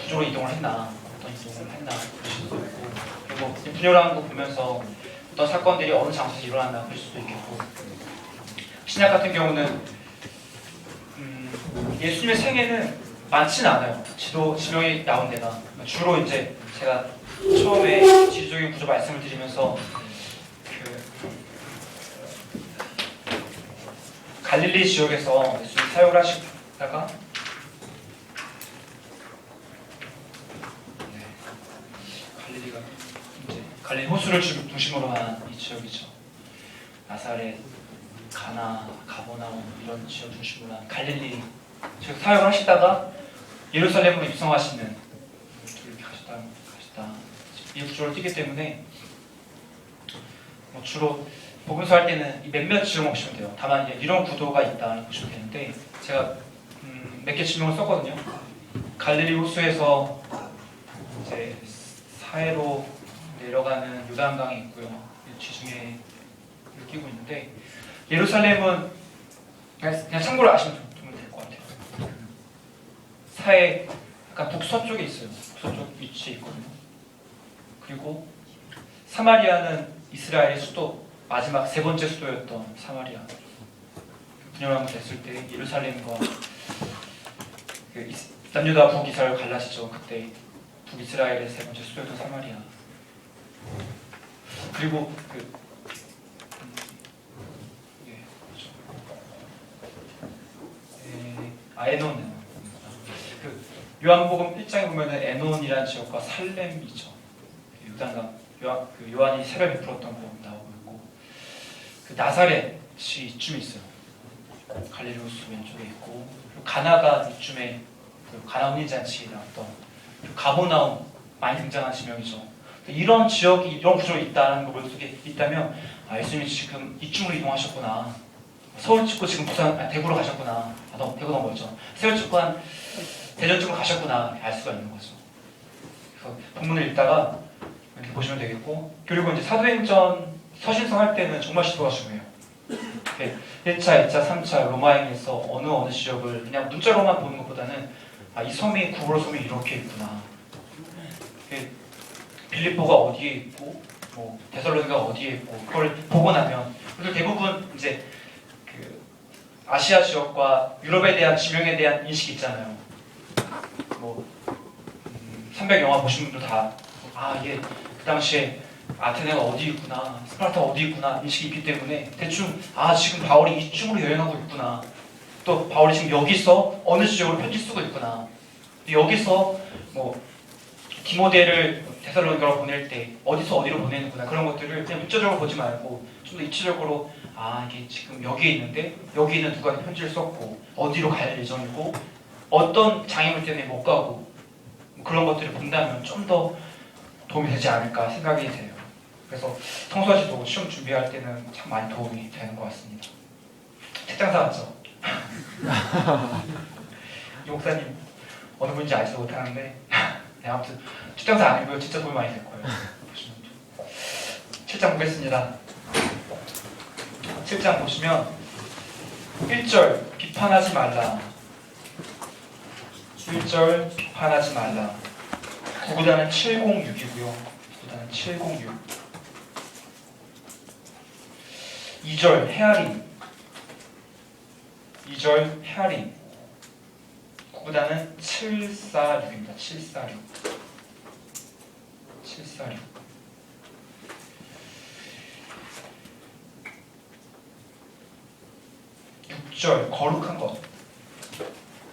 그쪽으로 이동을 했나, 어떤 이동을 했나 볼 수도 있고, 그리고 분열하는 거 보면서 어떤 사건들이 어느 장소에서 일어났나 볼 수도 있겠고, 신약 같은 경우는 예수님의 생애는 많지는 않아요. 지명이 나온 데가 주로 이제 제가 처음에 지리적인 구조 말씀을 드리면서 갈릴리 지역에서 예수님 사역을 하시다가 갈릴리가 이제 갈릴리 호수를 중심으로 한 이 지역이죠. 나사렛, 가나, 가버나움 이런 지역 중심으로 한 갈릴리 지역 사역을 하시다가 예루살렘으로 입성하시는 이렇게 가시다 이 구조를 띠기 때문에 주로 복음서 할 때는 몇몇 지명 보시면 돼요. 다만 이런 구도가 있다 보시면 되는데 제가 몇 개 지명을 썼거든요. 갈릴리 호수에서 이제 사해로 내려가는 요단강이 있고요. 지중해 끼고 있는데 예루살렘은 그냥 참고로 아시면 될 것 같아요. 사해 약간 북서쪽에 있어요. 북서쪽 위치에 있거든요. 그리고 사마리아는 이스라엘의 수도 마지막 세 번째 수도였던 사마리아. 분열왕 됐을 때 예루살렘과 남유다 북이스라엘 갈라지죠. 그때 북이스라엘의 세 번째 수도였던 사마리아. 그리고 에논. 요한복음 1장에 보면은 에논이라는 지역과 살렘이죠. 요단강 요한이 세례 베풀었던 거 나오고 있고 나사렛이 이쯤에 있어요. 갈릴리 호수 왼쪽에 있고 그리고 가나가 이쯤에 가나 혼인잔치에 나왔던 가버나움 많이 등장한 지명이죠. 이런 지역이 이런 구조가 있다는 걸 머릿속에 있다면 예수님이 지금 이쪽으로 이동하셨구나. 서울 찍고 지금 대구로 가셨구나. 대구 넘어졌죠. 서울 찍고 한 대전 쪽으로 가셨구나 알 수가 있는 거죠. 그래서 본문을 읽다가 이렇게 보시면 되겠고, 그리고 이제 사도행전 서신서 할 때는 정말 시도가 중요해요. 1차, 2차, 3차 로마행에서 어느 지역을 그냥 문자로만 보는 것보다는 이 섬이 구부러 섬이 이렇게 있구나. 빌립보가 어디에 있고, 데살로니가가 어디에 있고, 그걸 보고 나면 그리고 대부분 이제 아시아 지역과 유럽에 대한 지명에 대한 인식이 있잖아요. 300 영화 보신 분들 다 이게 그 당시에 아테네가 어디 있구나, 스파르타 어디 있구나 인식이 있기 때문에 대충 지금 바울이 이쪽으로 여행하고 있구나, 또 바울이 지금 여기서 어느 지역으로 편지 쓰고 있구나, 여기서 디모데를 데살로니가로 보낼 때 어디서 어디로 보내는구나, 그런 것들을 그냥 문자적으로 보지 말고 좀 더 입체적으로 이게 지금 여기에 있는데 여기는 누가 편지를 썼고 어디로 갈 예정이고 어떤 장애물 때문에 못 가고 그런 것들을 본다면 좀 더 도움이 되지 않을까 생각이 돼요. 그래서 성수아씨도 시험 준비할 때는 참 많이 도움이 되는 것 같습니다. 책장 사왔죠? 이 목사님 어느 분인지 알지도 못하는데 아무튼 책장사 아니고요. 진짜 도움이 많이 될 거예요. 7장 보겠습니다. 7장 보시면 1절 비판하지 말라. 1절 비판하지 말라. 구구단은 706이고요. 구구단은 706. 2절 헤아림. 2절 헤아림. 구구단은 746입니다. 746. 746. 6절 거룩한 것.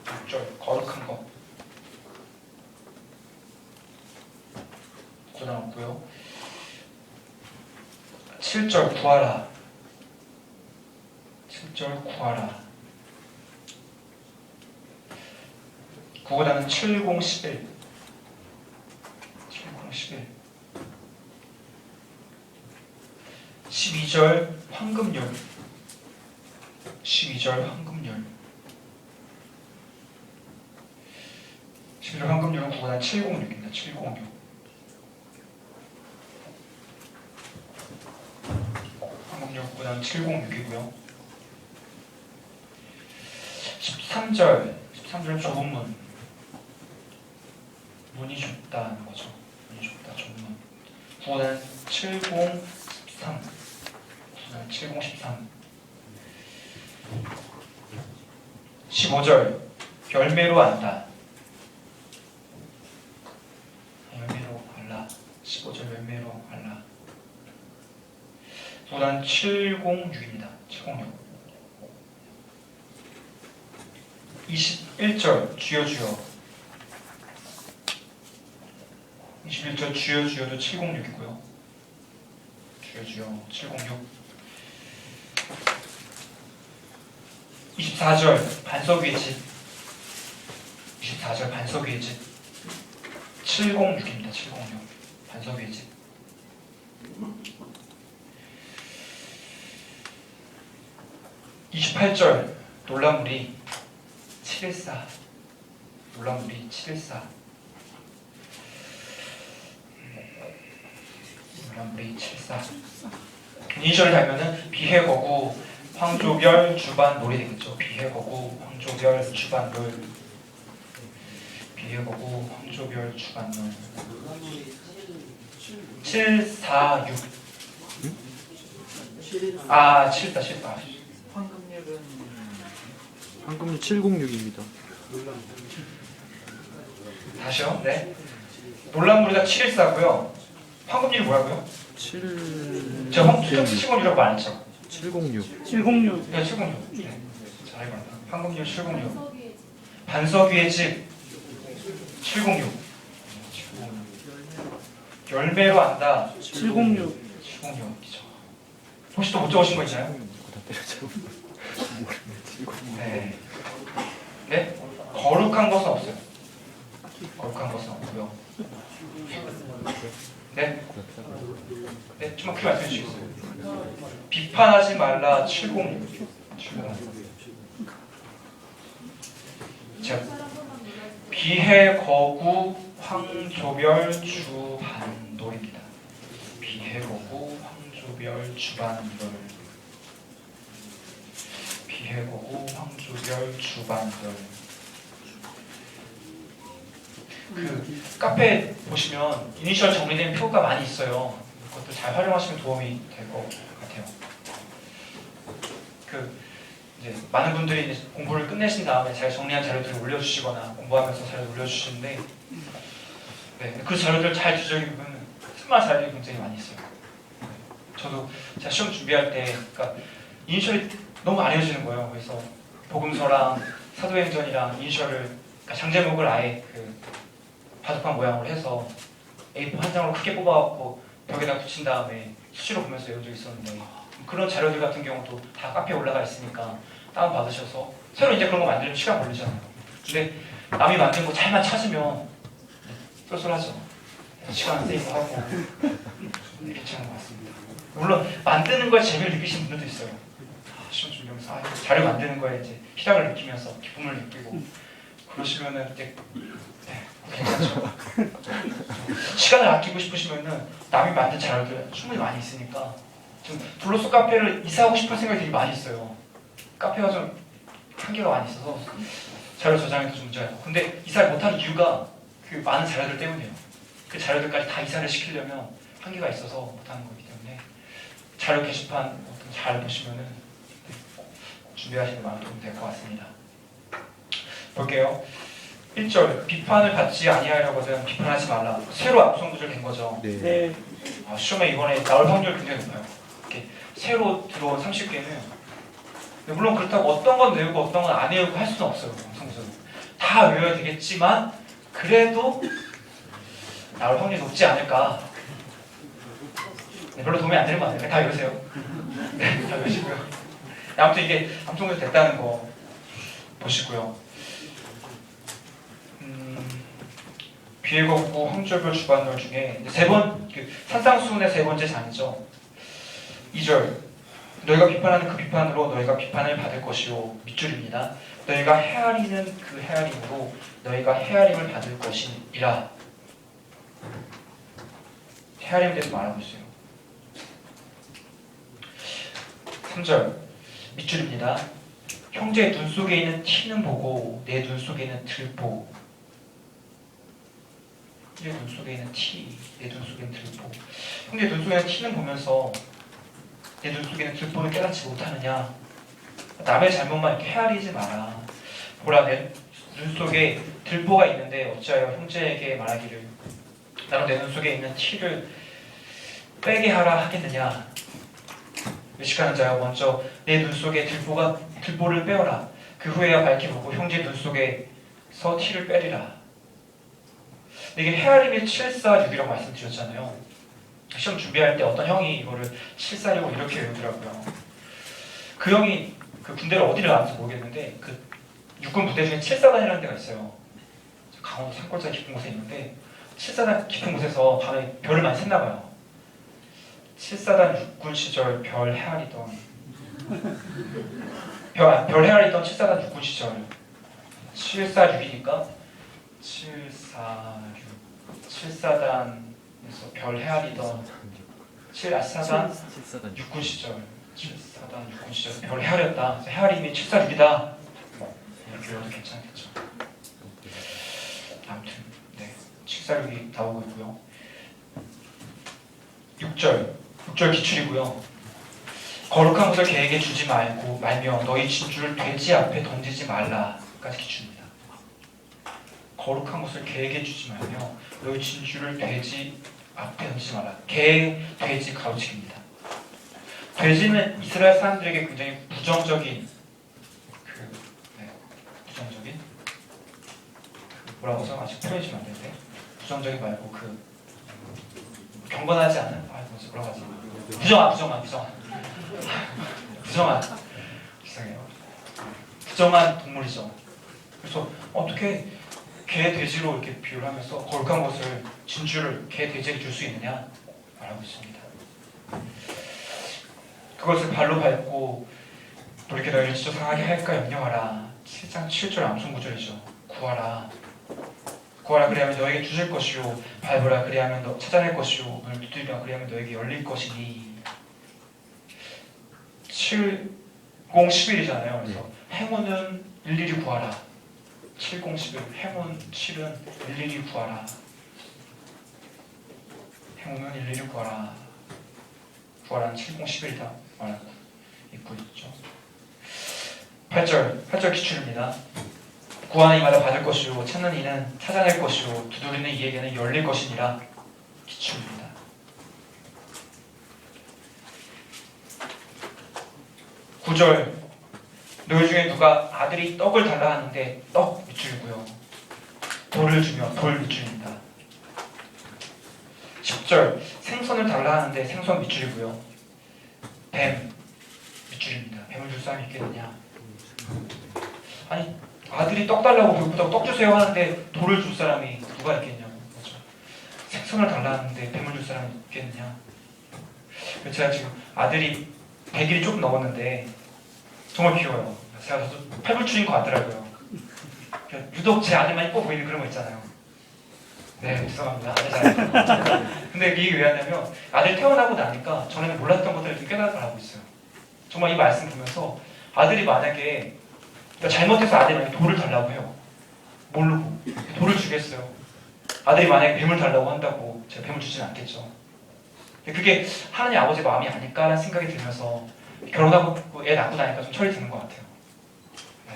6절 거룩한 것. 구구단 없고요. 7절 구하라. 7절 구하라. 구구단은 7011. 7011. 12절 황금열. 12절 황금열. 12절 황금열은 구구단 706입니다. 706. 황금열 구구단 706이고요. 13절 좁은 문. 문이 좁다는 거죠. 문이 좁다. 좁문. 구단 7013. 구단 7013. 15절 열매로 안다. 열매로 알라. 15절 열매로 알라. 구단 706입니다. 706. 21절 주여 주여. 21절 주여 주여도 706이고요. 주여 주여 706. 24절 반석 위의 집. 24절 반석 위의 집. 706입니다. 706 반석 위의 집. 28절 놀라물이 714. 놀라물이 714. 놀라물이 714. 2절을 달면은 비해거구 황조별 주반 놀이 되겠죠. 비해거구 황조별 주반 놀. 비해거구 황조별 주반 놀. 746. 아, 7다. 황금률 706입니다. 다시요. 네. 놀라물이가 714고요. 황금률이 뭐라고요? 7... 제가 황금률이라고 안 했죠. 706. 706. 네, 706. 네. 잘 알고 있다. 황금률 706. 반석 위의 집 706. 열매로 안다. 706. 706이죠. 혹시 또 못 적으신 거 있나요? 네. 네? 거룩한 것은 없어요. 거룩한 것은 없고요. 네? 네, 좀만 크게 말씀해 주시겠어요? 비판하지 말라 706. 706. 자, 비해 거구 황조별 주반돌입니다. 비해 거구 황조별 주반돌. 비해거구 황조별 주반돌. 그 카페 보시면 이니셜 정리된 표가 많이 있어요. 그것도 잘 활용하시면 도움이 될 것 같아요. 그 이제 많은 분들이 이제 공부를 끝내신 다음에 제가 정리한 자료들을 올려주시거나 공부하면서 자료를 올려주시는데, 네, 그 자료들 잘 뒤적이면 쓸만한 자료들이 굉장히 많이 있어요. 저도 제가 시험 준비할 때, 그러니까 이니셜이 너무 안 해지는 거예요. 그래서 복음서랑 사도행전이랑 이니셜을, 그러니까 장제목을 아예 그 바둑판 모양으로 해서 A4 한 장으로 크게 뽑아갖고 벽에다 붙인 다음에 수시로 보면서 외운 적이 있었는데, 그런 자료들 같은 경우도 다 카페에 올라가 있으니까 다운 받으셔서 새로 이제 그런 거 만들면 시간 걸리잖아요. 근데 남이 만든 거 잘만 찾으면 쏠쏠하죠. 시간 세이브하고 괜찮은 것 같습니다. 물론 만드는 거에 재미를 느끼시는 분들도 있어요. 시험 준비하면서 자료 만드는 거에 이제 희락을 느끼면서 기쁨을 느끼고 그러시면은 이제 괜찮죠. 시간을 아끼고 싶으시면은 남이 만든 자료들 충분히 많이 있으니까 지금 블로스 카페를 이사하고 싶은 생각이 되게 많이 있어요. 카페가 좀 한계가 많이 있어서 자료 저장에도 좀 문제가 있고, 근데 이사를 못하는 이유가 그 많은 자료들 때문이에요. 그 자료들까지 다 이사를 시키려면 한계가 있어서 못하는 거기 때문에 자료 게시판 잘 보시면은 준비하시는 마음 도움이 될 것 같습니다. 볼게요. 1절 비판을 받지 아니하려거든 비판하지 말라. 새로 암송 구절된 거죠. 네. 시험에 이번에 나올 확률이 굉장히 높아요. 이렇게 새로 들어온 30개는 물론 그렇다고 어떤 건 외우고 어떤 건 안 외우고 할 수는 없어요. 암송 구절 다 외워야 되겠지만 그래도 나올 확률이 높지 않을까. 네, 별로 도움이 안 되는 거 아니에요? 다 외우세요. 네, 다 외우시고요. 아무튼 이게 암송 구절 됐다는 거 보시고요. 비해거구 황조별 주반돌 중에 산상수훈의 세 번째 장이죠. 2절 너희가 비판하는 그 비판으로 너희가 비판을 받을 것이요. 밑줄입니다. 너희가 헤아리는 그 헤아림으로 너희가 헤아림을 받을 것이니라. 헤아림에 대해서 말하고 있어요. 3절 밑줄입니다. 형제의 눈 속에 있는 티는 보고 내 눈 속에 있는 들보. 형제 눈 속에 있는 티, 내 눈 속에 있는 들보. 형제 눈 속에 있는 티는 보면서 내 눈 속에 있는 들보는 깨닫지 못하느냐. 남의 잘못만 이렇게 헤아리지 마라. 보라, 내 눈 속에 들보가 있는데 어찌하여 형제에게 말하기를 나는 내 눈 속에 있는 티를 빼게 하라 하겠느냐. 의식하는 자여, 먼저 내 눈 속에 들보를 빼어라. 그 후에야 밝게 보고 형제 눈 속에서 티를 빼리라. 이게 헤아림이 746이라고 말씀드렸잖아요. 시험 준비할 때 어떤 형이 이거를 746 이렇게 외우더라고요. 그 형이 그 군대를 어디를 나왔는지 모르겠는데 그 육군 부대 중에 7사단이라는 데가 있어요. 강원도 산골짜기 깊은 곳에 있는데 7사단 깊은 곳에서 밤에 별을 많이 샜나 봐요. 7사단 육군 시절 별 헤아리던 별 헤아리던 7사단 육군 시절 746이니까 7사단에서 별 헤아리던 7사단 육군 시절 7사단 육군 시절 별 헤아렸다. 헤아림이 746이다. 이렇게 외워도 괜찮겠죠. 아무튼 네, 746이 나오고 있고요. 6절 기출이고요. 거룩한 것을 개에게 주지 말며 너희 진주를 돼지 앞에 던지지 말라까지 기출입니다. 거룩한 것을 개에게 주지 말며 너희 진주를 돼지 앞에 던지지 말라. 개, 돼지 가로치기입니다. 돼지는 이스라엘 사람들에게 굉장히 부정적인 뭐라고 해서 아직 표현해주면 안 되는데 부정적인 말고 경건하지 않은 뭐라고 하지? 부정한 이상해요. 부정한 동물이죠. 그래서 어떻게 개, 돼지로 이렇게 비유를 하면서 거룩한 것을 진주를 개, 돼지에게 줄 수 있느냐 말하고 있습니다. 그것을 발로 밟고 돌이켜 너희를 지쳐 상하게 할까 염려하라. 7장 7절 암송 구절이죠. 구하라 그리하면 너에게 주실 것이요 밟으라 그리하면 너 찾아낼 것이요 문을 두드리라 그리하면 너에게 열릴 것이니. 7011이잖아요. 그래서 행운은 일일이 구하라. 7011 행운 7은 일일이 구하라. 행운은 일일이 구하라. 구하라는 7011이다 말하고 있고 있죠. 8절 기출입니다. 구하는 이마다 받을 것이요 찾는 이는 찾아낼 것이요 두드리는 이에게는 열릴 것이니라 기출입니다. 9절 너희 중에 누가 아들이 떡을 달라 하는데 떡 밑줄이고요. 돌을 주며 돌 밑줄입니다. 10절 생선을 달라 하는데 생선 밑줄이고요. 뱀 밑줄입니다. 뱀을 줄 사람이 있겠느냐. 아니 아들이 떡 달라고 배고프다고 떡 주세요 하는데 돌을 줄 사람이 누가 있겠냐고. 그렇죠? 생선을 달라 하는데 뱀을 줄 사람이 있겠느냐. 제가 지금 아들이 100일이 조금 넘었는데 정말 귀여워요. 제가 저도 팔불출인 것 같더라고요. 유독 제 아들만 이뻐 보이는 그런 거 있잖아요. 네, 죄송합니다. 근데 이게 왜 하냐면 아들이 태어나고 나니까 전에는 몰랐던 것들을 좀 깨달음을 하고 있어요. 정말 이 말씀 보면서 아들이 만약에 잘못해서 아들이 만약에 돌을 달라고 해요. 모르고 돌을 주겠어요. 아들이 만약에 뱀을 달라고 한다고 제가 뱀을 주지는 않겠죠. 그게 하나님 아버지 마음이 아닐까라는 생각이 들면서 결혼하고 애 낳고 나니까 좀 철이 드는 것 같아요. 네.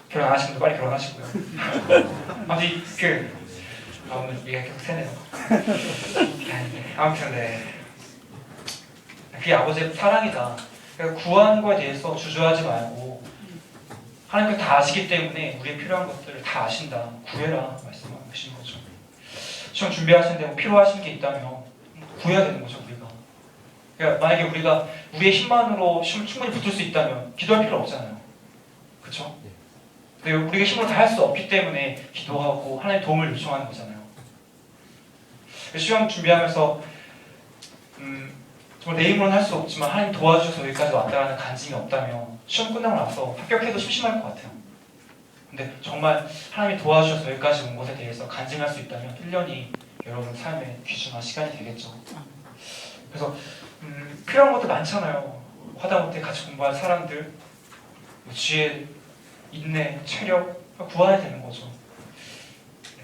결혼 안 하시는 분들 빨리 결혼하시고요. 오늘 얘가 계속 새네요. 아무튼 네. 그게 아버지의 사랑이다. 그러니까 구하는 거에 대해서 주저하지 말고 하나님께서 다 아시기 때문에 우리의 필요한 것들을 다 아신다. 구해라 말씀하신 거죠. 시험 준비하시는데 뭐 필요하신 게 있다면 구해야 되는 거죠 우리가. 그러니까 만약에 우리가 우리의 힘만으로 시험 충분히 붙을 수 있다면 기도할 필요 없잖아요. 그렇죠? 근데 우리가 힘으로 다 할 수 없기 때문에 기도하고 하나님 도움을 요청하는 거잖아요. 시험 준비하면서 정말 내 힘으로는 할 수 없지만 하나님 도와주셔서 여기까지 왔다라는 간증이 없다면 시험 끝나고 나서 합격해도 심심할 것 같아요. 근데 정말 하나님이 도와주셔서 여기까지 온 것에 대해서 간증할 수 있다면 1년이 여러분 삶의 귀중한 시간이 되겠죠. 그래서 필요한 것도 많잖아요. 하다못해 같이 공부할 사람들, 지혜, 인내, 체력 구해야 되는 거죠. 네.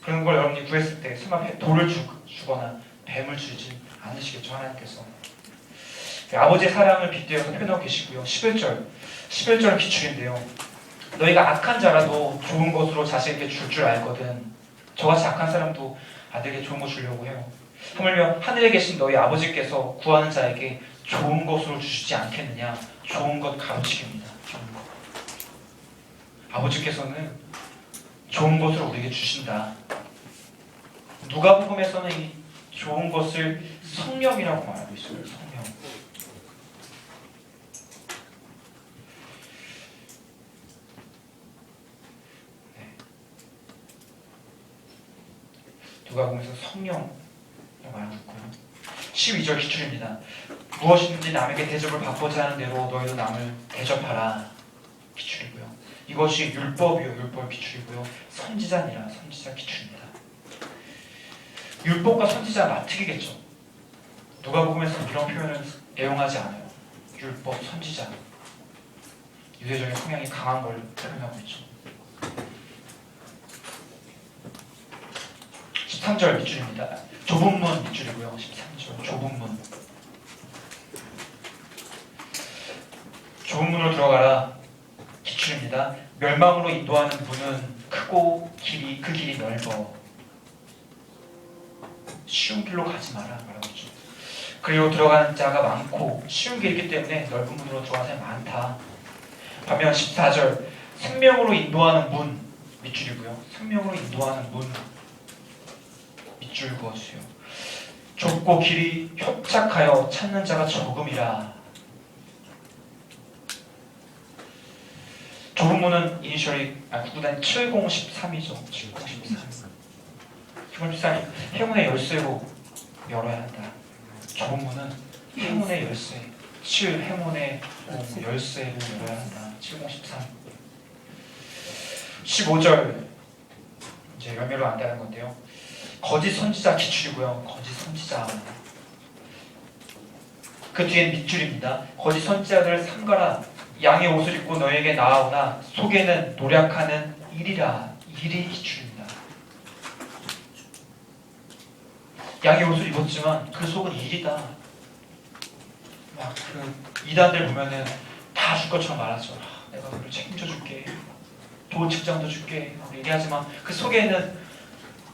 그런 걸 여러분이 구했을 때 설마 돌을 주거나 뱀을 주지 않으시겠죠, 하나님께서. 아버지의 사랑을 빗대어서 표현하고 계시고요. 11절 기출인데요. 너희가 악한 자라도 좋은 것으로 자식에게 줄 줄 알거든. 저같이 악한 사람도 아들에게 좋은 거 주려고 해요. 하물며 하늘에 계신 너희 아버지께서 구하는 자에게 좋은 것으로 주시지 않겠느냐. 좋은 것 가로치기입니다. 좋은 것. 아버지께서는 좋은 것을 우리에게 주신다. 누가복음에서는 이 좋은 것을 성령이라고 말하고 있어요. 성령. 누가복음에서 성령이라고 말하고 있고요. 12절 기출입니다. 무엇이든지 남에게 대접을 받고자 하는 대로 너희도 남을 대접하라. 기출이고요. 이것이 율법이요, 율법 기출이고요. 선지자니라, 선지자 기출입니다. 율법과 선지자 맞트기겠죠. 누가복음에서는 이런 표현을 애용하지 않아요. 율법, 선지자. 유대적인 성향이 강한 걸 표현하고 있죠. 13절 밑줄입니다. 좁은 문 밑줄이고요. 13절 좁은 문. 좁은 문으로 들어가라. 기출입니다. 멸망으로 인도하는 문은 크고 그 길이 넓어. 쉬운 길로 가지 마라 말하고 있죠. 그리고 들어가는 자가 많고 쉬운 길이기 때문에 넓은 문으로 들어가는 사람이 많다. 반면 14절 생명으로 인도하는 문 밑줄이고요. 생명으로 인도하는 문 밑줄 그어주세요. 좁고 길이 협착하여 찾는 자가 적음이라. 좁은 문은 이니셜이 구구단 7013이죠. 7013. 7013이 행운의 열쇠로 열어야 한다. 좁은 문은 행운의 열쇠. 7 행운의 열쇠로 열어야 한다. 7013. 15절 이제 열매로 안다는 건데요. 거짓 선지자 기출이고요. 거짓 선지자. 그 뒤엔 밑줄입니다. 거짓 선지자들을 삼가라. 양의 옷을 입고 너에게 나아오나 속에는 노력하는 일이라. 일이 기출입니다. 양의 옷을 입었지만 그 속은 일이다. 막 그 이단들 보면은 다 줄 것처럼 말하죠. 내가 너를 책임져 줄게. 좋은 직장도 줄게. 얘기하지만 그 속에는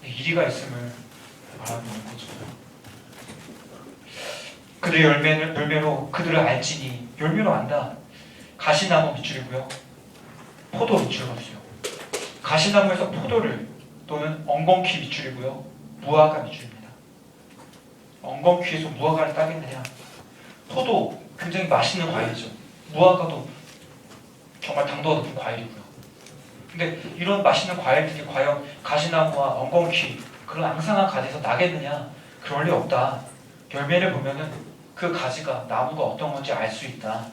일이가 있음을 말하고 있는 거죠. 그들의 열매로 그들을 알지니. 열매로 안다. 가시나무 밑줄이고요. 포도 밑줄 거주요. 가시나무에서 포도를 또는 엉겅퀴 밑줄이고요. 무화과 밑줄입니다. 엉겅퀴에서 무화과를 따겠느냐. 포도 굉장히 맛있는 과일이죠. 무화과도 정말 당도가 높은 과일이고요. 근데 이런 맛있는 과일들이 과연 가시나무와 엉겅퀴 그런 앙상한 가지에서 나겠느냐? 그럴 리 없다. 열매를 보면은 그 가지가 나무가 어떤 건지 알 수 있다.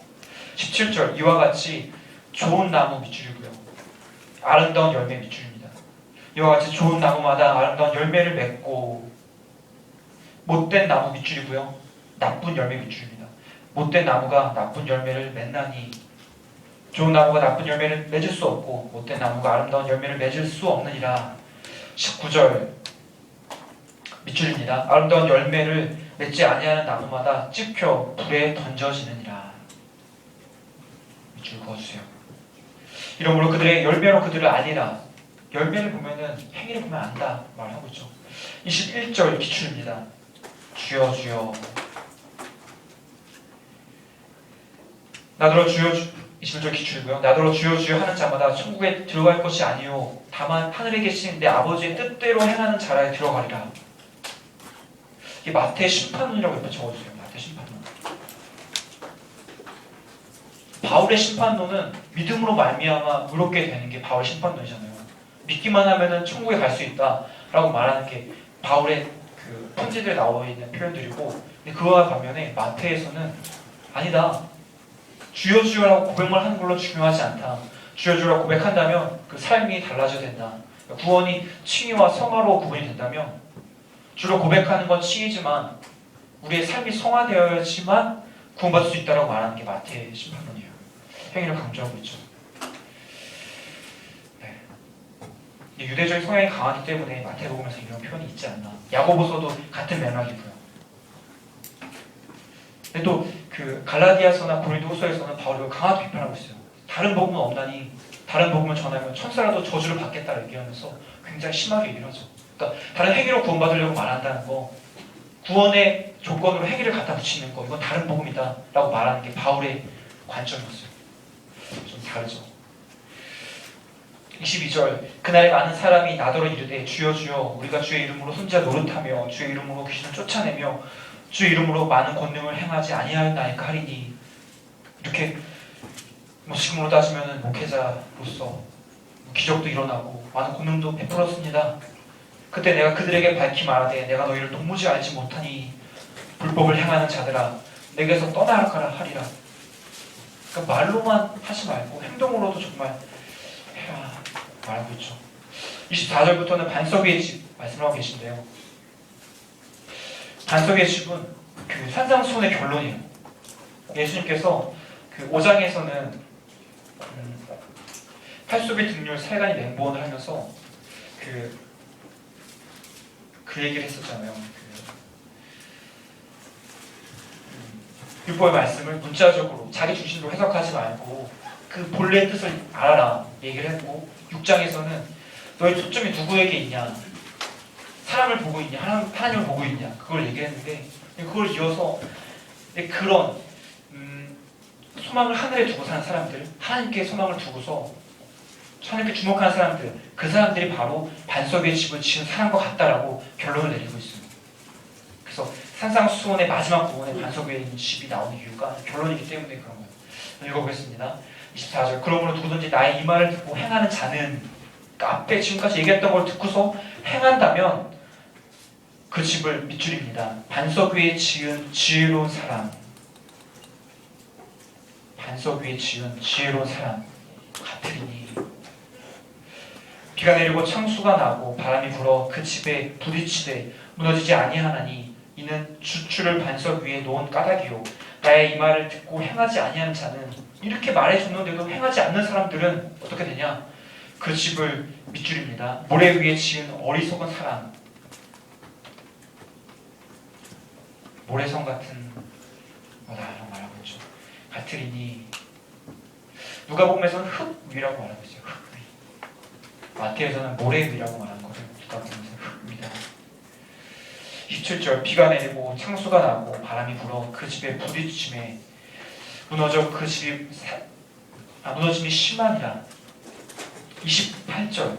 17절 이와 같이 좋은 나무 밑줄이고요. 아름다운 열매 밑줄입니다. 이와 같이 좋은 나무마다 아름다운 열매를 맺고 못된 나무 밑줄이고요. 나쁜 열매 밑줄입니다. 못된 나무가 나쁜 열매를 맺나니 좋은 나무가 나쁜 열매를 맺을 수 없고 못된 나무가 아름다운 열매를 맺을 수 없느니라. 19절 밑줄입니다. 아름다운 열매를 맺지 아니하는 나무마다 찍혀 불에 던져지느니라. 밑줄 그어주세요. 이러므로 그들의 열매로 그들을 알리라. 열매를 보면은 행위를 보면 안다 말하고 있죠. 21절 기출입니다. 주여 주여 나더러 주여 21절 기출이고요. 나더러 주여 주여 하는 자마다 천국에 들어갈 것이 아니요 다만 하늘에 계신 내 아버지의 뜻대로 행하는 자라에 들어가리라. 이게 마태 심판론이라고 옆에 적어주세요. 마태 심판론. 바울의 심판론은 믿음으로 말미암아 의롭게 되는 게 바울 심판론이잖아요. 믿기만 하면은 천국에 갈 수 있다라고 말하는 게 바울의 그 편지들에 나와 있는 표현들이고, 근데 그와 반면에 마태에서는 아니다. 주여 주여라고 고백만 하는 걸로 중요하지 않다. 주여 주여라고 고백한다면 그 삶이 달라져야 된다. 구원이 칭의와 성화로 구분이 된다면 주로 고백하는 건 칭의지만 우리의 삶이 성화되어야지만 구원받을 수 있다고 말하는 게 마태의 심판론이에요. 행위를 강조하고 있죠. 네. 유대적인 성향이 강하기 때문에 마태복음에서 이런 표현이 있지 않나. 야고보서도 같은 맥락이고요. 근데 또 그 갈라디아서나 고린도후서에서는 바울이 강하게 비판하고 있어요. 다른 복음은 없나니 다른 복음을 전하면 천사라도 저주를 받겠다고 얘기하면서 굉장히 심하게 얘기를 하죠. 그러니까 다른 행위로 구원받으려고 말한다는 거, 구원의 조건으로 행위를 갖다 붙이는 거, 이건 다른 복음이다 라고 말하는 게 바울의 관점이었어요. 좀 다르죠. 22절, 그날에 많은 사람이 나더러 이르되 주여 주여 우리가 주의 이름으로 혼자 노릇하며 주의 이름으로 귀신을 쫓아내며 주의 이름으로 많은 권능을 행하지 아니하였나이까 하리니. 이렇게 지금으로 따지면 목회자로서 기적도 일어나고 많은 권능도 베풀었습니다. 그때 내가 그들에게 밝히 말하되 내가 너희를 도무지 알지 못하니 불법을 행하는 자들아 내게서 떠나가라 하리라. 그러니까 말로만 하지 말고 행동으로도 정말 해야 말하고 있죠. 24절부터는 반석의 집 말씀을 하고 계신데요. 반석의 집은 그 산상수훈의 결론이에요. 예수님께서 그 5장에서는 팔수비 등률 세간이 맹보원을 하면서 그 얘기를 했었잖아요. 율법의 말씀을 문자적으로 자기 중심으로 해석하지 말고 그 본래의 뜻을 알아라 얘기를 했고, 6장에서는 너의 초점이 누구에게 있냐, 사람을 보고 있냐, 하나님을 보고 있냐, 그걸 얘기했는데, 그걸 이어서 그런 소망을 하늘에 두고 사는 사람들, 하나님께 소망을 두고서 하나님께 주목하는 사람들, 그 사람들이 바로 반석 위에 집을 지은 사람과 같다라고 결론을 내리고 있습니다. 그래서 산상수훈의 마지막 부분에 반석 위에 있는 집이 나오는 이유가 결론이기 때문에 그런 거예요. 읽어보겠습니다. 24절, 그러므로 누구든지 나의 이 말을 듣고 행하는 자는, 그러니까 앞에 지금까지 얘기했던 걸 듣고서 행한다면 그 집을 밑줄입니다. 반석 위에 지은 지혜로운 사람, 반석 위에 지은 지혜로운 사람 같으리니. 비가 내리고 창수가 나고 바람이 불어 그 집에 부딪히되 무너지지 아니하나니 이는 주추를 반석 위에 놓은 까닭이요 나의 이 말을 듣고 행하지 아니하는 자는. 이렇게 말해줬는데도 행하지 않는 사람들은 어떻게 되냐? 그 집을 밑줄입니다. 모래 위에 지은 어리석은 사람, 모래성 같은 거다라고 말하고 있죠. 같으리니. 누가복음에서는 흙 위라고 말하고 있어요. 흙 위. 마태에서는 모래 위라고 말하는 거를 누가복음에서는 흙 위다. 27절, 비가 내리고 창수가 나고 바람이 불어 그 집에 부딪힘에 무너져 그 집이 무너짐이 심하니라. 28절,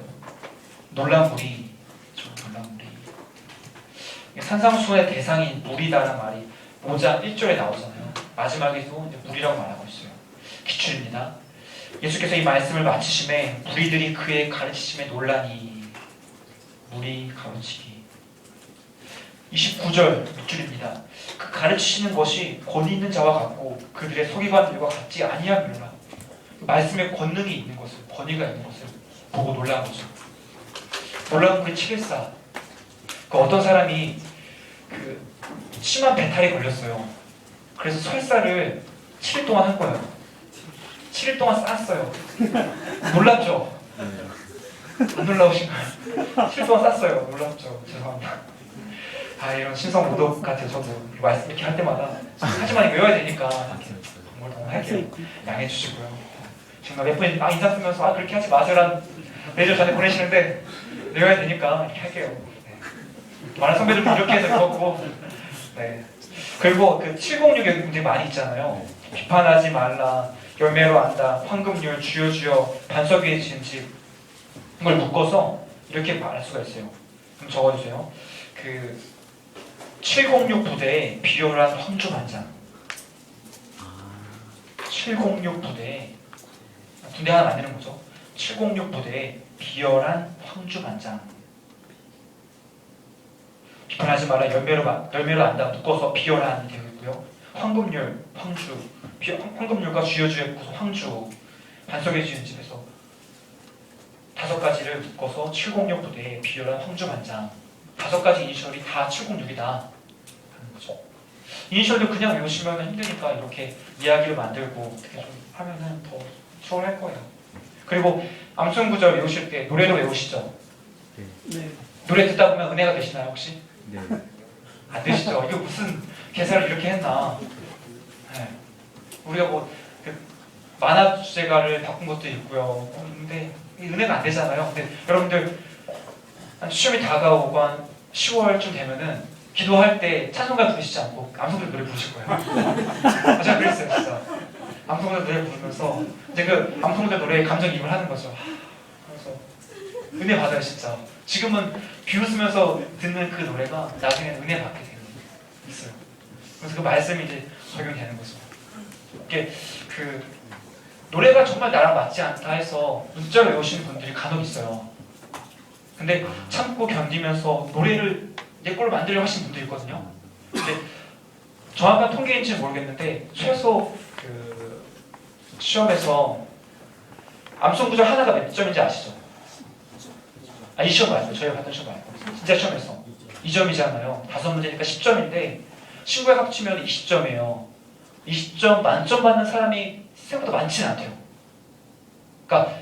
놀란 물이, 놀란 물이. 산상수훈의 대상인 물이다라는 말이 5장 1절에 나오잖아요. 마지막에도 이제 물이라고 말하고 있어요. 기출입니다. 예수께서 이 말씀을 마치심에 무리들이 그의 가르치심에 놀라니. 물이 가르치기. 29절 밑줄입니다. 그 가르치시는 것이 권위 있는 자와 같고 그들의 서기관들과 같지 아니함이라. 말씀에 권능이 있는 것을, 권위가 있는 것을 보고 놀란 거죠. 놀라운 그 714. 그 어떤 사람이 그 심한 배탈이 걸렸어요. 그래서 설사를 7일 동안 한 거예요. 7일 동안 쌌어요. 놀랍죠? 안 놀라우신가요? 7일 동안 쌌어요. 놀랍죠? 죄송합니다. 이런 신성 모독 같아요. 저도 말씀 이렇게 할 때마다 하지만 외워야 되니까 정말 할게요. 양해해 주시고요. 정말 몇 분 인사 쓰면서 그렇게 하지 마세요라는 메시지 전에 보내시는데 외워야 되니까 이렇게 할게요. 네. 많은 선배들도 이렇게 해서 읽었고, 네. 그리고 그 706에 굉장히 많이 있잖아요. 비판하지 말라, 열매로 안다, 황금률, 주여 주여, 반석 위에 지은 집. 이걸 묶어서 이렇게 말할 수가 있어요. 그럼 적어주세요. 그 706 부대에 비열한 황주만장. 706 부대에, 군대 하나 만드는 거죠. 706 부대에 비열한 황주만장. 비판하지 마라, 열매로 안다, 묶어서 비열한 되어 있고요. 황금률, 황주, 황금률과 주여주에 묶어서 황주, 반석에 지은 집에서 5가지를 묶어서 706 부대에 비열한 황주만장. 5가지 이니셜이 다 706이다 하는 거죠. 이니셜도 그냥 외우시면 힘드니까 이렇게 이야기를 만들고 어떻게 좀 하면은 더 수월할 거예요. 그리고 암송구절 외우실 때 노래로 외우시죠. 네. 노래 듣다 보면 은혜가 되시나요 혹시? 네. 안 되시죠? 이거 무슨 개사를 이렇게 했나? 네. 우리가 그 만화 주제가를 바꾼 것도 있고요. 근데 은혜가 안 되잖아요. 근데 여러분들 한 시험이 다가오고 한 10월쯤 되면은 기도할 때 찬송가 부르시지 않고 암송들 노래 부르실 거예요. 제가 그랬어요, 진짜. 암송들 노래 부르면서 이제 그 암송들 노래에 감정이입을 하는 거죠. 그래서 은혜 받아요, 진짜. 지금은 비웃으면서 듣는 그 노래가 나중에는 은혜 받게 되는 게 있어요. 그래서 그 말씀이 이제 적용이 되는 거죠. 이게 그 노래가 정말 나랑 맞지 않다 해서 문자를 외우시는 분들이 간혹 있어요. 근데 참고 견디면서 노래를 내 걸로 만들려고 하시는 분도 있거든요. 근데 정확한 통계인지는 모르겠는데 최소 그 시험에서 암송 구절 하나가 몇 점인지 아시죠? 이 시험 말고 저희가 봤던 시험 말고 진짜 시험에서 2점이잖아요. 5문제니까 10점인데 친구에 합치면 20점이에요. 20점 만점 받는 사람이 생각보다 많지는 않대요. 그러니까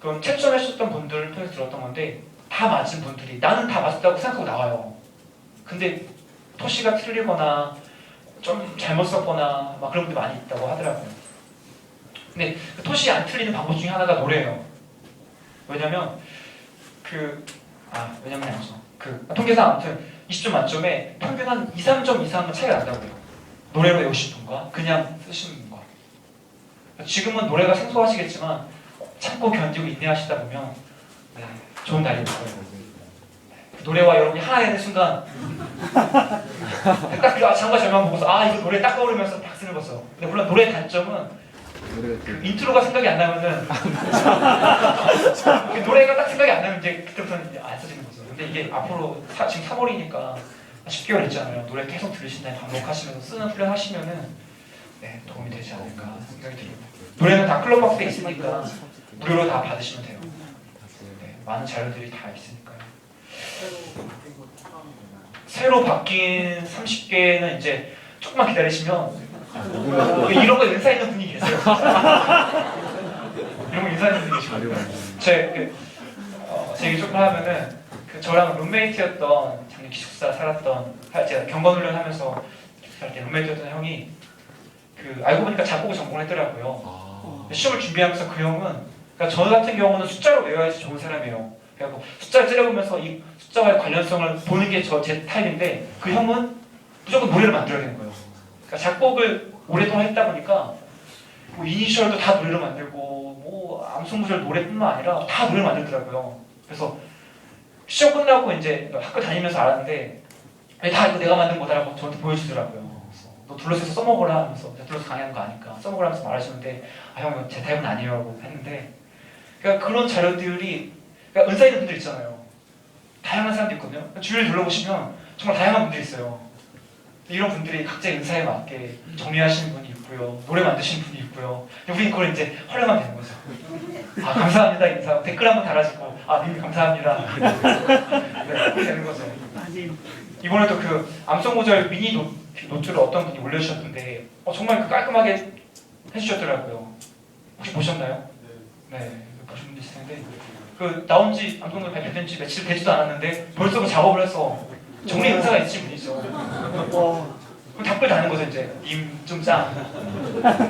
그건 채점하셨던 분들을 통해서 들었던 건데 다 맞은 분들이 나는 다 맞았다고 생각하고 나와요. 근데 토시가 틀리거나 좀 잘못 썼거나 막 그런 분들이 많이 있다고 하더라고요. 근데 그 토시 안 틀리는 방법 중에 하나가 노래예요. 왜냐면 왜냐면 아니죠. 통계상 아무튼 20점 만점에 평균 한 2, 3점 이상은 차이가 난다고 해요. 노래로 외우신 분과 그냥 쓰시는 분과. 지금은 노래가 생소하시겠지만 참고 견디고 인내하시다 보면 좋은 날이 올 거예요. 노래와 여러분이 하나 되는 순간 딱 장과 절만 보고서 이거 노래 딱 떠오르면서 박수를 쳤어요. 근데 물론 노래의 단점은 그 인트로가 생각이 안 나면은 그 노래가 딱 생각이 안 나면 이제 그때부터는 이제 안 써지는 거죠. 근데 이게 앞으로 지금 3월이니까 10개월 있잖아요. 노래 계속 들으신 다음에 반복하시면서 쓰는 훈련 하시면은 도움이 되지 않을까 생각이 듭니다. 노래는 다 클럽박스에 있으니까 무료로 다 받으시면 돼요. 많은 자료들이 다 있으니까요. 새로 바뀐 30개는 이제 조금만 기다리시면 이런 거 인사 있는 분이 계세요. 이런 거 인사 있는 분이 계시거든요. 제 얘기 조금 하면은 저랑 룸메이트였던 작년 기숙사 살았던 제가 경건훈련 하면서 살 때 룸메이트였던 형이 알고 보니까 작곡을 전공을 했더라고요. 시험을 준비하면서 그 형은 그러니까 저 같은 경우는 숫자로 외워야지 좋은 사람이에요. 그래서 숫자를 째려보면서 이 숫자와의 관련성을 보는 게 제 타입인데 그 형은 무조건 노래를 만들어야 되는 거예요. 그러니까 작곡을 오랫동안 했다 보니까 뭐 이니셜도 다 노래로 만들고 뭐 암송구절 노래뿐만 아니라 다 노래를 만들더라고요. 그래서 시험 끝나고 이제 학교 다니면서 알았는데 다 이거 내가 만든 거다라고 저한테 보여주더라고요. 그래서 너 둘러서서 써먹어라 하면서 둘러서 강의하는 거 아니까 써먹으라 하면서 말하시는데 형 이거 제 타입은 아니에요 하고 했는데 그러니까 그런 자료들이 그러니까 은사 있는 분들 있잖아요. 다양한 사람도 있거든요. 주위를 둘러보시면 정말 다양한 분들이 있어요. 이런 분들이 각자의 은사에 맞게 정리하시는 분이 있고요. 노래 만드시는 분이 있고요. 우리는 그걸 이제 활용하면 되는 거죠. 감사합니다 인사. 댓글 한번 달아주고 님 감사합니다. 그렇게 되는 거죠. 이번에도 암송구절 미니 노트를 어떤 분이 올려주셨던데 정말 깔끔하게 해주셨더라고요. 혹시 보셨나요? 네. 보신 분도 있을 텐데 나온 지 암송구절 발표된 지 며칠 되지도 않았는데 벌써 작업을 해서 정리 은사가 있으신 분이죠. 그럼 답글 다는 거죠 이제. 님 좀 짱.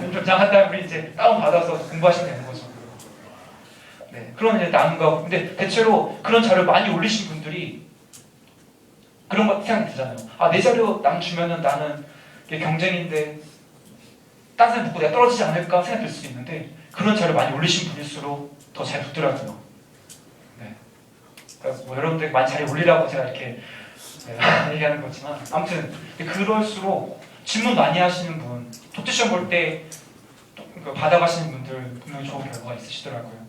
님 좀 짱 한다면 우리 이제 다운 받아서 공부하시면 되는 거죠. 네, 그런 이제 나눈 거. 근데 대체로 그런 자료 많이 올리신 분들이 그런 거 생각이 들잖아요. 내 자료 남 주면은 나는 이게 경쟁인데 딴 사람 붙고 내가 떨어지지 않을까 생각 들 수도 있는데 그런 자료 많이 올리신 분일수록 더 잘 붙더라고요. 네. 그러니까 뭐 여러분들 많이 잘 올리라고 제가 이렇게 얘기하는 거지만 아무튼 그럴수록 질문 많이 하시는 분, 독재시험 볼 때 받아가시는 분들 분명히 좋은 결과가 있으시더라고요.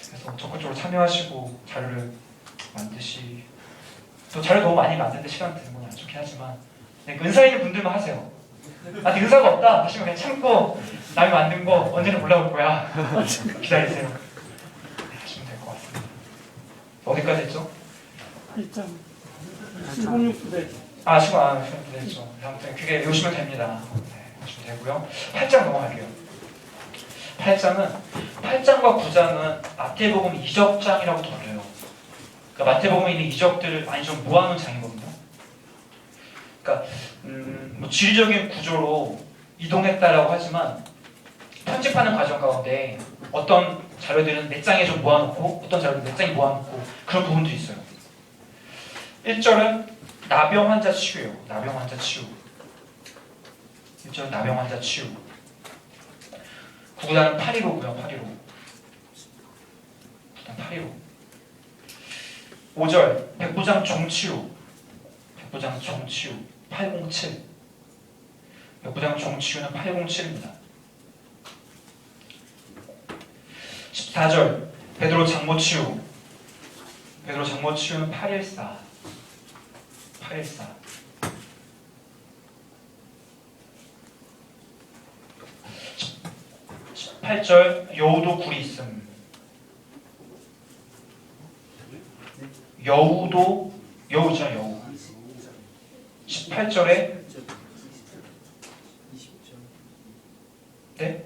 그래서 적극적으로 참여하시고 자료를 또 자료 너무 많이 만드는데 시간 드는 건 안 좋긴 하지만 은사 있는 분들만 하세요. 나한테 은사가 없다 하시면 그냥 참고 남이 만든 거 언제는 올라올 거야. 기다리세요. 하시면 될 것 같습니다. 어디까지 했죠? 1장 706부대. 시간 부대죠. 아무튼 그게 외우시면 됩니다. 네, 외우시면 되고요. 8장 넘어갈게요. 8장과 9장은 마태복음 이적장이라고 불려요. 그러니까 마태복음에 있는 이적들을 많이 좀 모아놓은 장이거든요. 그러니까 뭐 지리적인 구조로 이동했다라고 하지만 편집하는 과정 가운데 어떤 자료들은 몇 장에 좀 모아놓고 어떤 자료들은 몇 장에 모아놓고 그런 부분도 있어요. 1절은 나병 환자 치유예요. 나병 환자 치유. 1절은 나병 환자 치유. 구구단은 815고요. 815. 구구단 815. 5절 백부장 종치유. 백부장 종치유 807. 백부장 종치유는 807입니다. 14절 베드로 장모치유. 베드로 장모치유는 814. 814. 18절 여우도 굴이 있음. 여우도 여우죠 여우. 18절에 네?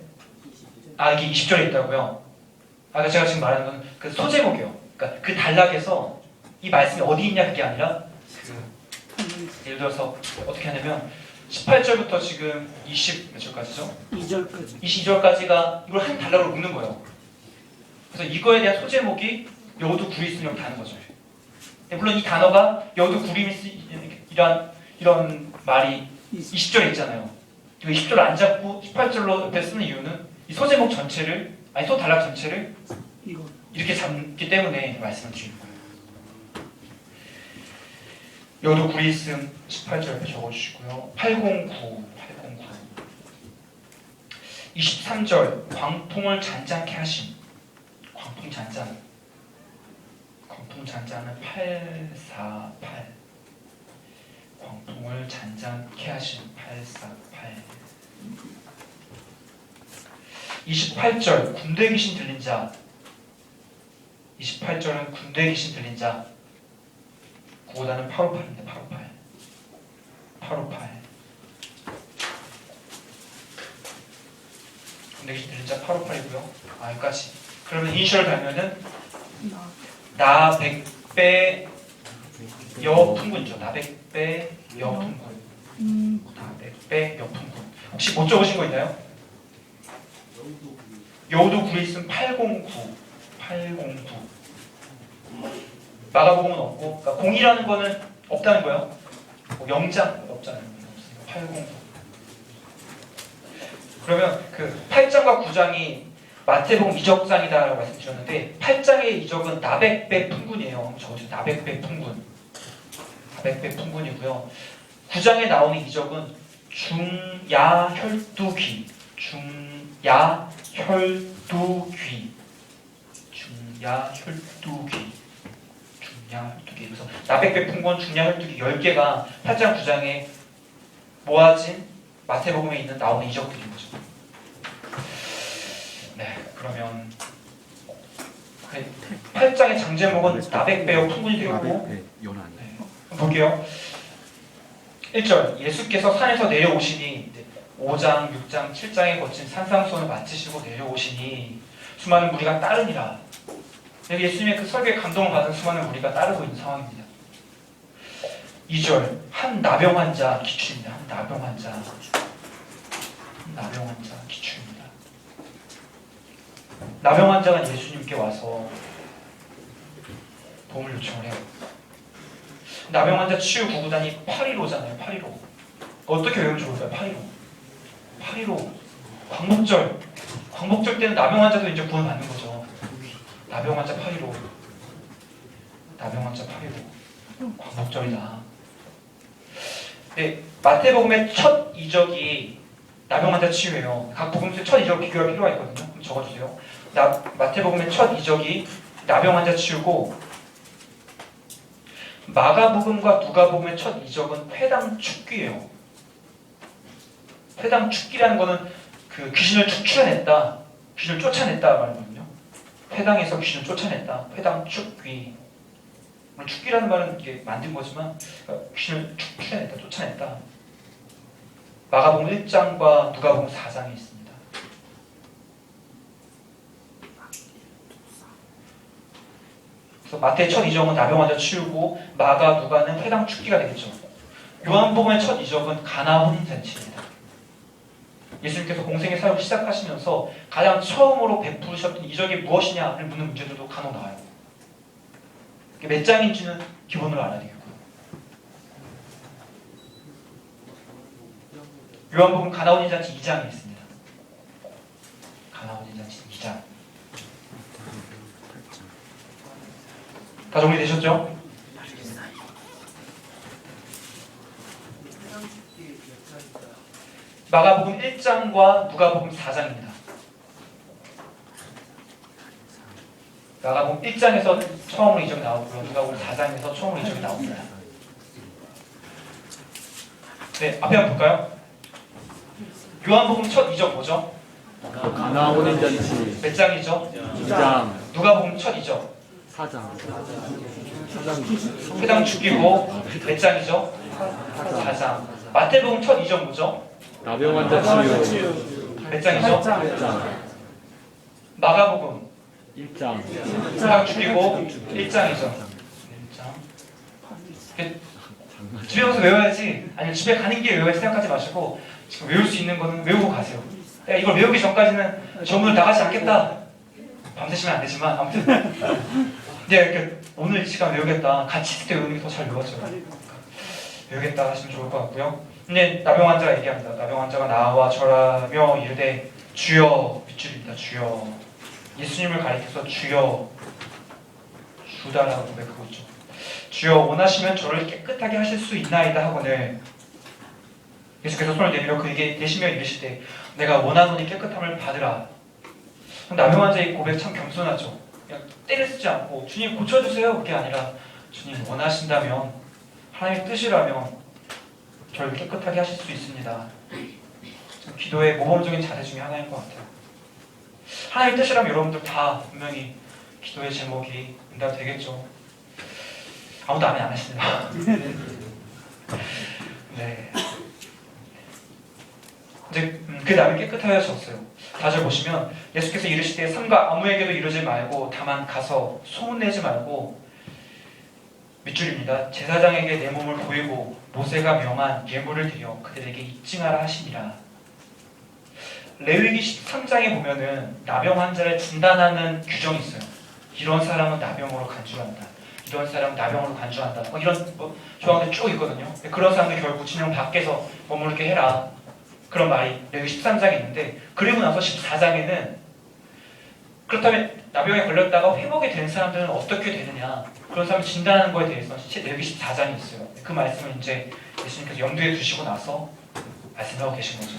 아 이게 20절에 있다고요? 아까 제가 지금 말하는 건 그 소제목이에요. 그러니까 그 단락에서 이 말씀이 어디 있냐 그게 아니라 예를 들어서 어떻게 하냐면 18절부터 지금 20 몇 절까지죠? 2절까지. 22절까지가 이걸 한 단락으로 묶는 거예요. 그래서 이거에 대한 소제목이 여우도 굴이 있으면 다는 거죠. 물론 이 단어가 여우도 굴이 이런 말이 20절에 있잖아요. 그 20절을 안 잡고 18절로 옆에 쓰는 이유는 이 소제목 전체를 아니 소 단락 전체를 이거. 이렇게 잡기 때문에 말씀을 드리는 거예요. 여우도 굴이 있음 18절 옆에 적어주시고요. 809 23절 광풍을 잔잔케 하심. 광풍 잔잔. 광풍 잔잔은 848. 광풍을 잔잔케 하심 848. 28절 군대 귀신 들린 자. 28절은 군대 귀신 들린 자. 구호단은 858인데 858. 858. 군대 귀신 들린 자 858이고요. 아 여기까지. 그러면 이니셜 달면은 나 100배 여풍군이죠. 나 100배 여풍군. 나 100배 여풍군. 혹시 못 적으신 거 있나요? 여우도 굴이 있으면 809. 809. 마가복음은 없고, 그러니까 공이라는 거는 없다는 거예요. 뭐 영장 없잖아요. 809. 그러면 그 8장과 9장이 마태복음 이적장이다라고 말씀드렸는데 8장의 이적은 나백배 풍군이에요. 적어주세요. 나백배 풍군. 나백배 풍군이고요. 9장에 나오는 이적은 중야혈두귀. 중야혈두귀. 중야혈두귀. 중야혈두귀. 그래서 나백배 풍군, 중야혈두귀 10개가 8장, 9장에 모아진 마태복음에 있는 나오는 이적들인 거죠. 네, 그러면 8장의 장제목은 나백배역 풍군이 되었고 연 아니에요. 네, 볼게요. 1절 예수께서 산에서 내려오시니 5장, 6장, 7장에 거친 산상수훈을 마치시고 내려오시니 수많은 무리가 따르니라. 예수님의 그 설교에 감동을 받은 수많은 무리가 따르고 있는 상황입니다. 2절 한 나병 환자 기추입니다. 한 나병 환자. 한 나병 환자 기추입니다. 나병 환자가 예수님께 와서 도움을 요청을 해요. 나병 환자 치유 구구단이 815잖아요. 815. 어떻게 외우면 좋을까요? 815. 815. 광복절. 광복절 때는 나병 환자도 이제 구원받는 거죠. 나병 환자 815. 나병 환자 815. 광복절이다. 네, 마태복음의 첫 이적이 나병 환자 치유예요. 각 복음서 첫 이적 비교할 필요가 있거든요. 그럼 적어주세요. 마태복음의 첫 이적이 나병 환자 치유고 마가복음과 누가복음의 첫 이적은 회당 축기예요. 회당 축기라는 거는 그 귀신을 축출해냈다, 귀신을 쫓아냈다 말이거든요. 회당에서 귀신을 쫓아냈다. 회당 축기. 물론 축기라는 말은 이게 만든 거지만 귀신을 축출해냈다, 쫓아냈다. 마가복음 1장과 누가복음 4장에 있습니다. 그래서 마태의 첫 이적은 나병 환자 치유고 마가 누가는 회당 축기가 되겠죠. 요한복음의 첫 이적은 가나 혼인잔치입니다. 예수님께서 공생의 사역을 시작하시면서 가장 처음으로 베푸셨던 이적이 무엇이냐를 묻는 문제들도 간혹 나와요. 몇 장인지는 기본으로 알아야 되겠고요. 요한복음 가나 혼인잔치 2장이 있습니다. 가나 혼인잔치 2장. 다 정리되셨죠? 마가복음 1장과 누가복음 4장입니다. 마가복음 1장에서 처음으로 이적이 나오고요. 누가복음 4장에서 처음으로 이적이 나옵니다. 네, 앞에 한번 볼까요? 요한복음 첫 이적 뭐죠? 가나 혼인잔치 몇 장이죠? 2장 누가복음 첫 이적 4장 회당 죽이고 몇 장이죠? 4장. 마태복음 첫 이적 뭐죠? 나병 환자 치유 몇 장이죠? 8장 마가복음 1장 회당 죽이고 1장이죠. 1장. 집에 가서 외워야지, 아니면 집에 가는 길에 외워야지 생각하지 마시고 지금 외울 수 있는 거는 외우고 가세요. 내가 이걸 외우기 전까지는 저 오늘 나가지 않겠다, 밤새시면 안 되지만 아무튼 이제 이렇게 오늘 이 시간 외우겠다, 같이 있을 때 외우는 게 더 잘 외워져요. 외우겠다 하시면 좋을 것 같고요. 근데 나병 환자가 얘기합니다. 나병 환자가 나와 절하며 이르되 주여, 빗줄입니다. 주여. 예수님을 가리켜서 주여, 주다라고 고백하고 있죠. 주여, 원하시면 저를 깨끗하게 하실 수 있나이다 하거늘 예수께서 손을 내밀어 그에게 대시며 이르시되 내가 원하노니 깨끗함을 받으라. 나병 환자의 고백 참 겸손하죠. 그냥 때를 쓰지 않고 주님 고쳐주세요 그게 아니라 주님 원하신다면, 하나님의 뜻이라면 저를 깨끗하게 하실 수 있습니다. 기도의 모범적인 자세 중에 하나인 것 같아요. 하나님의 뜻이라면 여러분들 다 분명히 기도의 제목이 응답되겠죠. 아무도 아멘 안 하시네요. 네. 이제 그 남이 깨끗하여졌어요. 4절 보시면 예수께서 이르시되 삼가 아무에게도 이르지 말고 다만 가서 소문내지 말고, 밑줄입니다. 제사장에게 내 몸을 보이고 모세가 명한 예물을 드려 그들에게 입증하라 하시니라. 레위기 13장에 보면은 나병 환자를 진단하는 규정이 있어요. 이런 사람은 나병으로 간주한다, 이런 사람은 나병으로 간주한다, 이런 조항들이 쭉 있거든요. 그런 사람들 결국 진영 밖에서 머무르게 해라, 그런 말이 레위기 13장에 있는데, 그리고 나서 14장에는 그렇다면 나병에 걸렸다가 회복이 되는 사람들은 어떻게 되느냐, 그런 사람을 진단하는 거에 대해서 레위기 14장이 있어요. 그 말씀을 이제 예수님께서 염두에 두시고 나서 말씀하고 계신 거죠.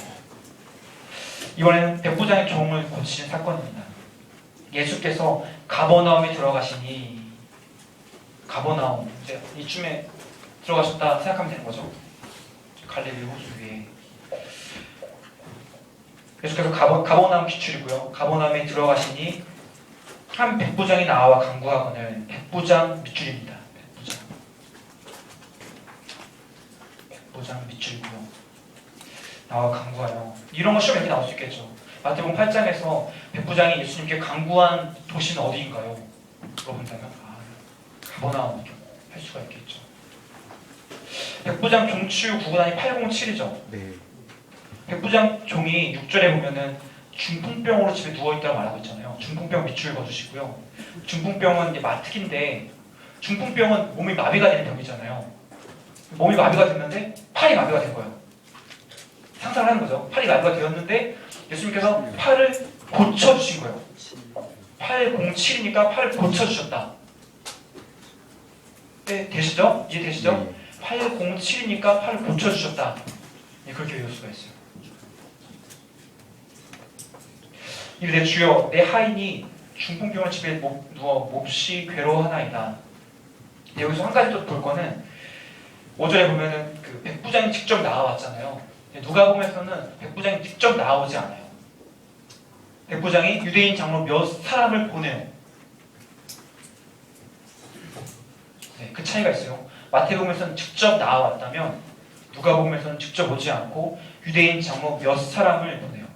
이번에는 백부장의 종을 고치신 사건입니다. 예수께서 가버나움에 들어가시니, 가버나움, 이제 이쯤에 들어가셨다 생각하면 되는 거죠. 갈릴리 호수 위에 예수께서 가버나움 기출이고요. 가버나움에 들어가시니 한 백부장이 나와 간구하거늘, 백부장 밑줄입니다. 백부장 밑줄이고요. 나와 간구하여. 이런 거 시험에 이렇게 나올 수 있겠죠. 마태복음 8장에서 백부장이 예수님께 간구한 도시는 어디인가요? 물어본다면 가버나움 할 수가 있겠죠. 백부장 종치유 구구단이 807이죠. 네. 백부장 종이 6절에 보면은 중풍병으로 집에 누워있다고 말하고 있잖아요. 중풍병 밑줄 그어주시고요. 중풍병은 이제 마특인데, 중풍병은 몸이 마비가 되는 병이잖아요. 몸이 마비가 됐는데 팔이 마비가 된 거예요. 상상을 하는 거죠. 팔이 마비가 되었는데 예수님께서 팔을 고쳐주신 거예요. 807이니까 팔을 고쳐주셨다. 네, 되시죠? 이해되시죠? 807이니까 팔을 고쳐주셨다. 네, 그렇게 외울 수가 있어요. 이르되 주여, 내 하인이 중풍병을 집에 누워 몹시 괴로워하나이다. 여기서 한 가지 또 볼 거는 5절에 보면은 그 백부장이 직접 나와왔잖아요. 누가복음에서는 백부장이 직접 나오지 않아요. 백부장이 유대인 장로 몇 사람을 보내요. 네, 그 차이가 있어요. 마태복음에서는 직접 나와왔다면 누가복음에서는 직접 오지 않고 유대인 장로 몇 사람을 보내요.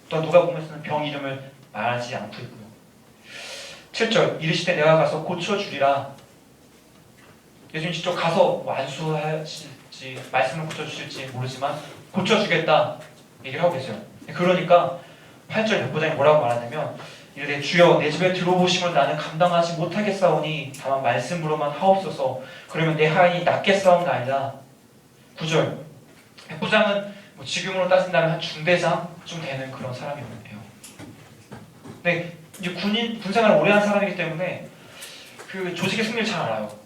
또 누가복음에서는 병 이름을 말하지 않고 있고요. 7절 이르시되 내가 가서 고쳐주리라. 예수님 직접 가서 완수하실지 말씀을 고쳐주실지 모르지만 고쳐주겠다 얘기를 하고 계세요. 그러니까 8절 백부장이 뭐라고 말하냐면 이르되 주여 내 집에 들어오심을 나는 감당하지 못하겠사오니 다만 말씀으로만 하옵소서. 그러면 내 하인이 낫겠사온가 아니라. 9절 백부장은 뭐 지금으로 따진다면 한 중대장쯤 되는 그런 사람이에요. 근데 이제 군생활을 오래 한 사람이기 때문에 그 조직의 승리를 잘 알아요.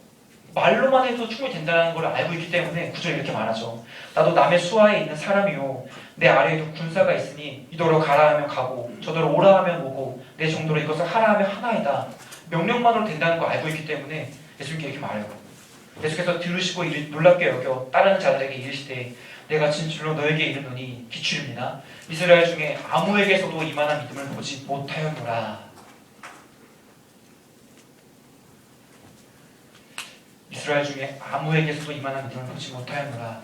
말로만 해도 충분히 된다는 걸 알고 있기 때문에 9절에 이렇게 말하죠. 나도 남의 수하에 있는 사람이요 내 아래에도 군사가 있으니 이도로 가라 하면 가고 저도로 오라 하면 오고 내 정도로 이것을 하라 하면 하나이다. 명령만으로 된다는 걸 알고 있기 때문에 예수님께 이렇게 말해요. 예수께서 들으시고 놀랍게 여겨 따르는 자들에게 이르시되 내가 진실로 너에게 이르노니 기출입니다. 이스라엘 중에 아무에게서도 이만한 믿음을 보지 못하였노라. 이스라엘 중에 아무에게서도 이만한 믿음을 보지 못하였노라.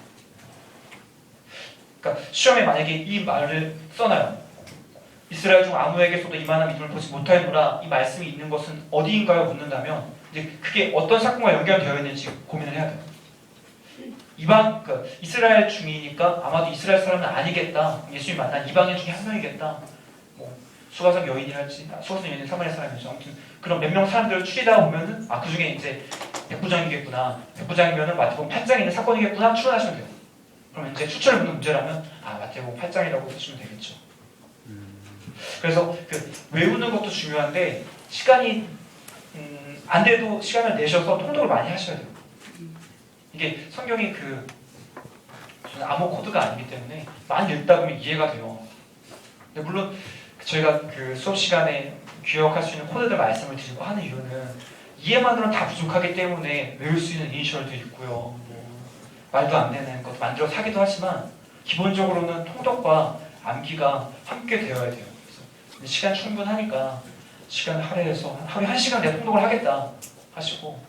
그러니까 시험에 만약에 이 말을 써놔요. 이스라엘 중 아무에게서도 이만한 믿음을 보지 못하였노라. 이 말씀이 있는 것은 어디인가요? 묻는다면 이제 그게 어떤 사건과 연결되어 있는지 고민을 해야 돼요. 그러니까 이스라엘 중이니까 아마도 이스라엘 사람은 아니겠다. 예수님 만난 이방인 중에 한 명이겠다. 뭐 수가성 여인이랄지, 수가성 여인은 사마리아 사람이죠. 아무튼 그런 몇 명 사람들을 추리다 보면은 그 중에 이제 백부장이겠구나. 백부장이면은 마태복음 8장에 있는 사건이겠구나 추론하시면 돼요. 그러면 이제 추천을 묻는 문제라면 마태복음 8장이라고 쓰시면 되겠죠. 그래서 그 외우는 것도 중요한데 시간이 안 돼도 시간을 내셔서 통독을 많이 하셔야 돼요. 이게 성경이 그 암호 코드가 아니기 때문에 많이 읽다 보면 이해가 돼요. 근데 물론 저희가 그 수업 시간에 기억할 수 있는 코드들 말씀을 드리고 하는 이유는 이해만으로는 다 부족하기 때문에 외울 수 있는 이니셜도 있고요. 말도 안 되는 것도 만들어서 하기도 하지만 기본적으로는 통독과 암기가 함께 되어야 돼요. 그래서 시간 충분하니까 시간을 할애해서 하루에 1시간 내가 통독을 하겠다 하시고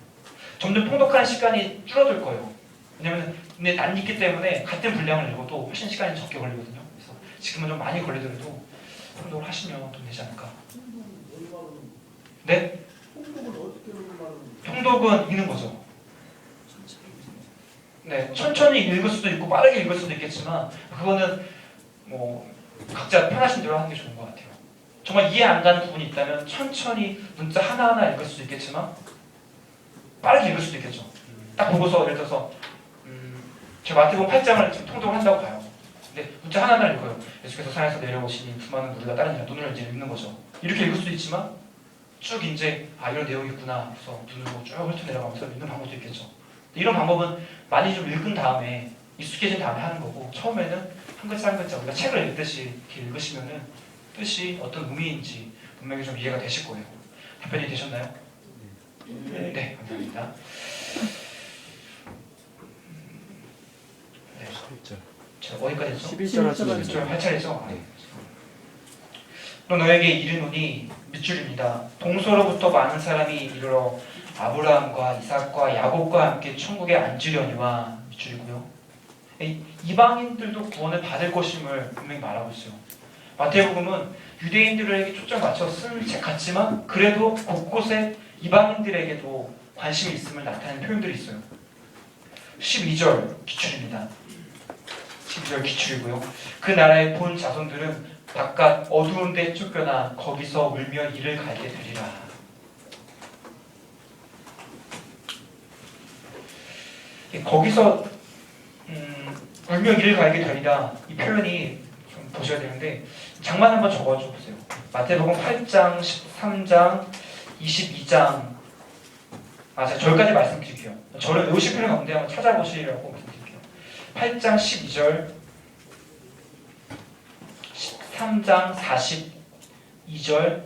점점 통독하는 시간이 줄어들 거예요. 왜냐면 근데 안 읽기 때문에 같은 분량을 읽어도 훨씬 시간이 적게 걸리거든요. 그래서 지금은 좀 많이 걸리더라도 통독을 하시면 좀 되지 않을까. 네? 통독은 읽는 거죠. 네, 천천히 읽을 수도 있고 빠르게 읽을 수도 있겠지만 그거는 뭐 각자 편하신 대로 하는 게 좋은 것 같아요. 정말 이해 안 가는 부분이 있다면 천천히 문자 하나하나 읽을 수도 있겠지만 빠르게 읽을 수도 있겠죠. 딱 보고서 예를 들어서 제가 마태복음 8장을 지금 통독을 한다고 봐요. 근데 문자 하나하나 읽어요. 예수께서 산에서 내려오시니 수많은 무리가 따르니라. 눈을 이제 읽는 거죠. 이렇게 읽을 수도 있지만 쭉 이제 이런 내용이 있구나 그래서 눈으로 쭉 훑어 내려가면서 읽는 방법도 있겠죠. 이런 방법은 많이 좀 읽은 다음에 익숙해진 다음에 하는 거고 처음에는 한 글자 한 글자 우리가 책을 읽듯이 이렇게 읽으시면은 뜻이 어떤 의미인지 분명히 좀 이해가 되실 거예요. 답변이 되셨나요? 네, 감사합니다. 네. 8절. 제가 어디까지 했죠? 11절 하시면 11절 8차례죠? 또 너에게 이르노니 밑줄입니다. 동서로부터 많은 사람이 이르러 아브라함과 이삭과 야곱과 함께 천국에 앉으려니와 밑줄이고요. 이방인들도 구원을 받을 것임을 분명히 말하고 있어요. 마태복음은 유대인들에게 초점 맞춰 쓴 책 같지만 그래도 곳곳에 이방인들에게도 관심이 있음을 나타내는 표현들이 있어요. 12절 기출입니다. 12절 기출이고요. 그 나라의 본 자손들은 바깥 어두운 데 쫓겨나 거기서 울며 이를 갈게 되리라. 거기서 울며 이를 갈게 되리라 이 표현이 좀 보셔야 되는데 장만 한번 적어줘 보세요. 마태복음 8장, 13장, 22장 제가 절까지 말씀드릴게요. 저를 외우실 필요는 없는데 한번 찾아보시라고 말씀드릴게요. 8장 12절 13장 42절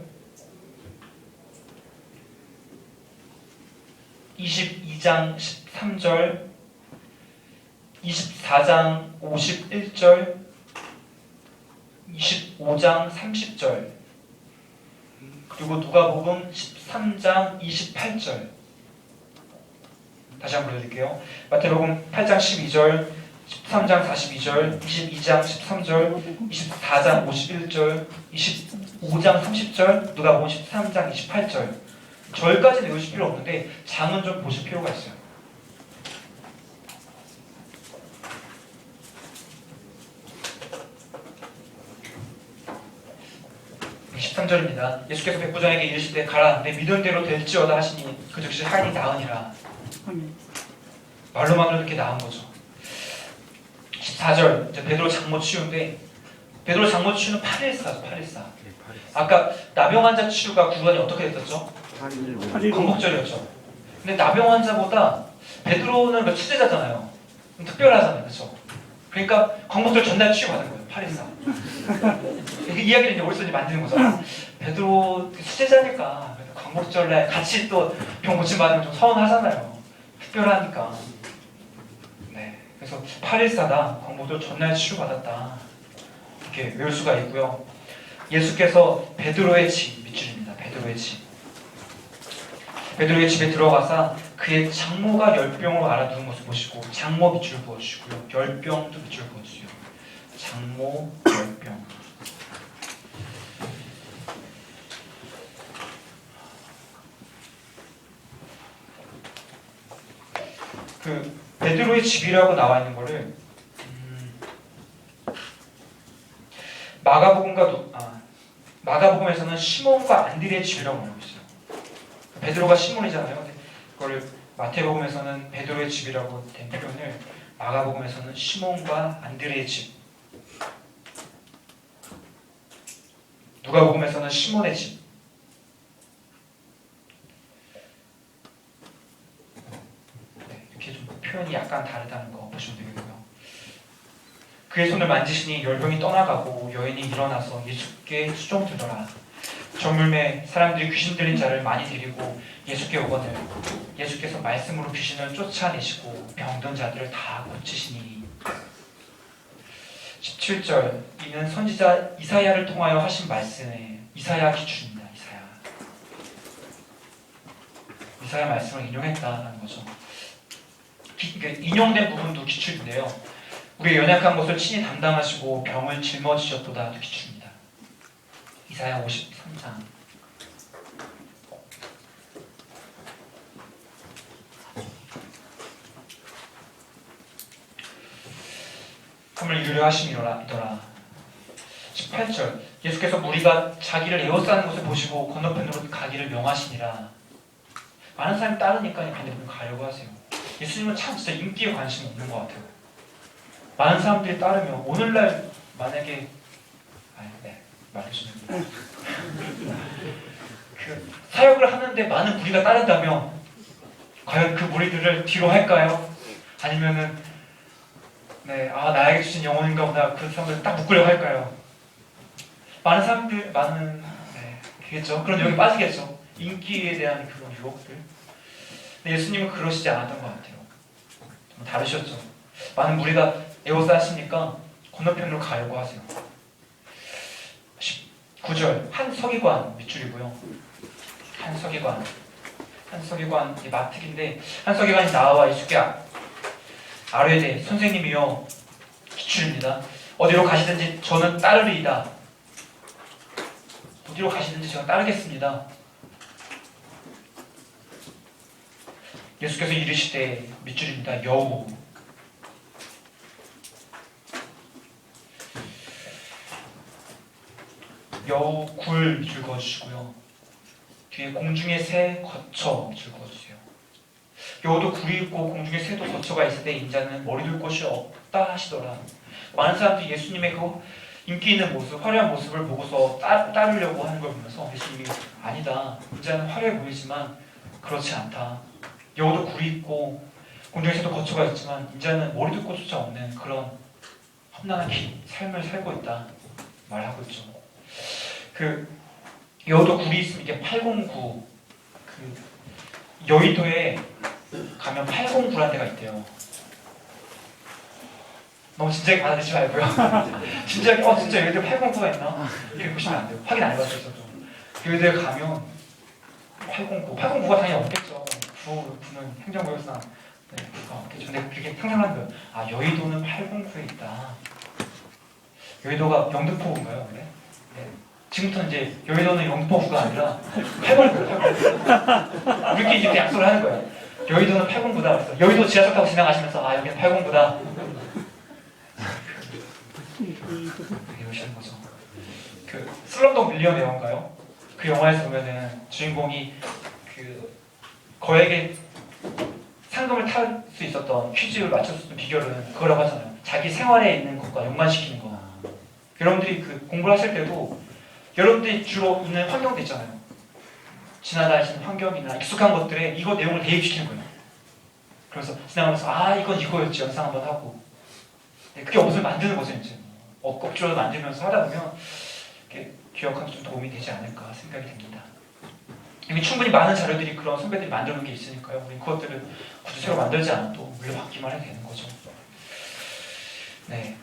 22장 13절 24장 51절 25장 30절 그리고 누가복음 13장 28절 다시 한번 불러드릴게요. 마태복음 8장 12절 13장 42절 22장 13절 24장 51절 25장 30절 누가복음 13장 28절 절까지는 외우실 필요 없는데 장은 좀 보실 필요가 있어요. 13절입니다. 예수께서 백부장에게 이르시되 가라 내 믿음대로 될지어다 하시니 그 즉시 하인이 나으니라. 아멘. 말로만으로 이렇게 나은 거죠. 14절 이제 베드로 장모 치유인데 베드로 장모 치유는 814죠. 814. 아까 나병 환자 치유가 구간이 어떻게 됐었죠? 8.15. 광복절이었죠. 근데 나병 환자보다 베드로는 그 치제자잖아요. 특별하잖아요. 그렇죠? 그러니까 광복절 전날 치유받은 거예요. 814. 그 이야기를 이제 오리선이 만드는 거죠. 베드로 수제자니까 광복절날 같이 또 병 고침 받으면 좀 서운하잖아요. 특별하니까. 네, 그래서 814다. 광복절 전날 치유받았다. 이렇게 외울 수가 있고요. 예수께서 베드로의 집 밑줄입니다. 베드로의 집. 베드로의 집에 들어가서 그의 장모가 열병으로 알아두는 것을 보시고 장모 밑줄 부어주시고요. 열병도 밑줄 부어주세요. 장모 열병. 그 베드로의 집이라고 나와 있는 거를 마가복음에서는 시몬과 안드레의 집이라고 말하고 있어요. 베드로가 시몬이잖아요. 근데 그걸 마태복음에서는 베드로의 집이라고 된 표현을 마가복음에서는 시몬과 안드레의 집, 누가복음에서는 시몬의 집. 네, 이렇게 좀 표현이 약간 다르다는 거 보시면 되겠고요. 그의 손을 만지시니 열병이 떠나가고 여인이 일어나서 예수께 수종들더라. 정물매 사람들이 귀신 들린 자를 많이 데리고 예수께 오거늘 예수께서 말씀으로 귀신을 쫓아내시고 병든 자들을 다 고치시니. 17절 이는 선지자 이사야를 통하여 하신 말씀에 이사야 기준입니다. 이사야 말씀을 인용했다는 거죠. 인용된 부분도 기출인데요. 우리의 연약한 것을 친히 담당하시고 병을 짊어지셨도다도 기출입니다. 이사야 53장. 함을 유료하심이더라. 18절 예수께서 무리가 자기를 에워싸는 것을 보시고 건너편으로 가기를 명하시니라. 많은 사람이 따르니까 반대편으로 가려고 하세요. 예수님은 참 진짜 인기에 관심이 없는 것 같아요. 많은 사람들이 따르면 오늘날 만약에 말해주면 그 사역을 하는데 많은 무리가 따른다면 과연 그 무리들을 뒤로 할까요? 아니면은 나에게 주신 영혼인가 보다 그 사람들 딱 묶으려고 할까요? 그겠죠. 그런 유혹에 빠지겠죠. 인기에 대한 그런 유혹들. 근데 예수님은 그러시지 않았던 것 같아요. 좀 다르셨죠. 많은 무리가 에워싸시니까 건너편으로 가려고 하세요. 19절 한 서기관 밑줄이고요. 한 서기관 마특인데 한 서기관이 나와 예수께 아뢰되 선생님이여 기출입니다. 어디로 가시든지 저는 따르리이다. 어디로 가시든지 제가 따르겠습니다. 예수께서 이르시되 밑줄입니다. 여우 굴 밑줄 그어주시고요. 뒤에 공중의 새 거처 밑줄 그어주세요. 여우도 굴이 있고 공중의 새도 거처가 있을 때 인자는 머리 둘 곳이 없다 하시더라. 많은 사람들이 예수님의 그 인기 있는 모습, 화려한 모습을 보고서 따르려고 하는 걸 보면서 예수님이 아니다. 인자는 화려해 보이지만 그렇지 않다. 여우도 굴이 있고 공중의 새도 거처가 있지만 인자는 머리 둘 곳조차 없는 그런 험난한 삶을 살고 있다 말하고 있죠. 그 여우도 굴이 있으면 이게 809 그 여의도에 가면 809라는 데가 있대요. 너무 진지하게 받아들이지 말고요. 진지하게 진짜 여의도에 809가 있나? 이렇게 보시면 안 돼요. 확인 안 해봤어요. 저도. 여의도에 가면 809가 당연히 없겠죠. 구는 행정구역상 구가 없겠죠. 근데 그게 상상하는 거예요. 여의도는 809에 있다. 여의도가 영등포인가요? 원래? 네. 지금부터 이제 여의도는 영등포구가 아니라 8공구예요. 우리끼리 이렇게 약속을 하는 거예요. 여의도는 8공구다. 그래서 여의도 지하철 타고 지나가시면서 아 여기는 8공구다. 이러시는 거죠. 그 슬럼독 밀리어네어인가요? 그 영화에서 보면은 주인공이 그 거액의 상금을 탈 수 있었던 퀴즈를 맞출 수 있는 비결은 그거라고 하잖아요. 자기 생활에 있는 것과 연관시키는 거. 여러분들이 그 공부를 하실 때도 여러분들이 주로 있는 환경도 있잖아요. 지나다니시는 환경이나 익숙한 것들에 이거 내용을 대입시키는 거예요. 그래서 지나가면서 아 이건 이거였지 연상 한번 하고. 그게 옷을 만드는 거죠 이제. 억지로 만들면서 하다 보면 기억하는 좀 도움이 되지 않을까 생각이 듭니다. 이미 충분히 많은 자료들이 그런 선배들이 만들어 놓은 게 있으니까요. 우리 그것들을 굳이 새로 만들지 않아도 물려받기만 해도 되는 거죠. 네.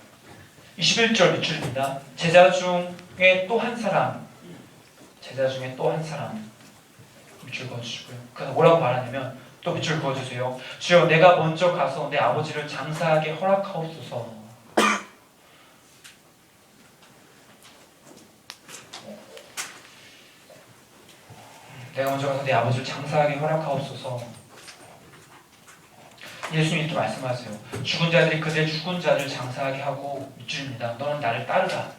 21절 밑줄입니다. 제자 중에 또 한 사람 밑줄 그어주시고요. 그래서 뭐라고 말하냐면 또 밑줄 그어주세요. 주여 내가 먼저 가서 내 아버지를 장사하게 허락하옵소서. 내가 먼저 가서 내 아버지를 장사하게 허락하옵소서. 예수님이 이렇게 말씀하세요. 죽은 자들이 그들의 죽은 자를 장사하게 하고 밑줄입니다. 너는 나를 따르라.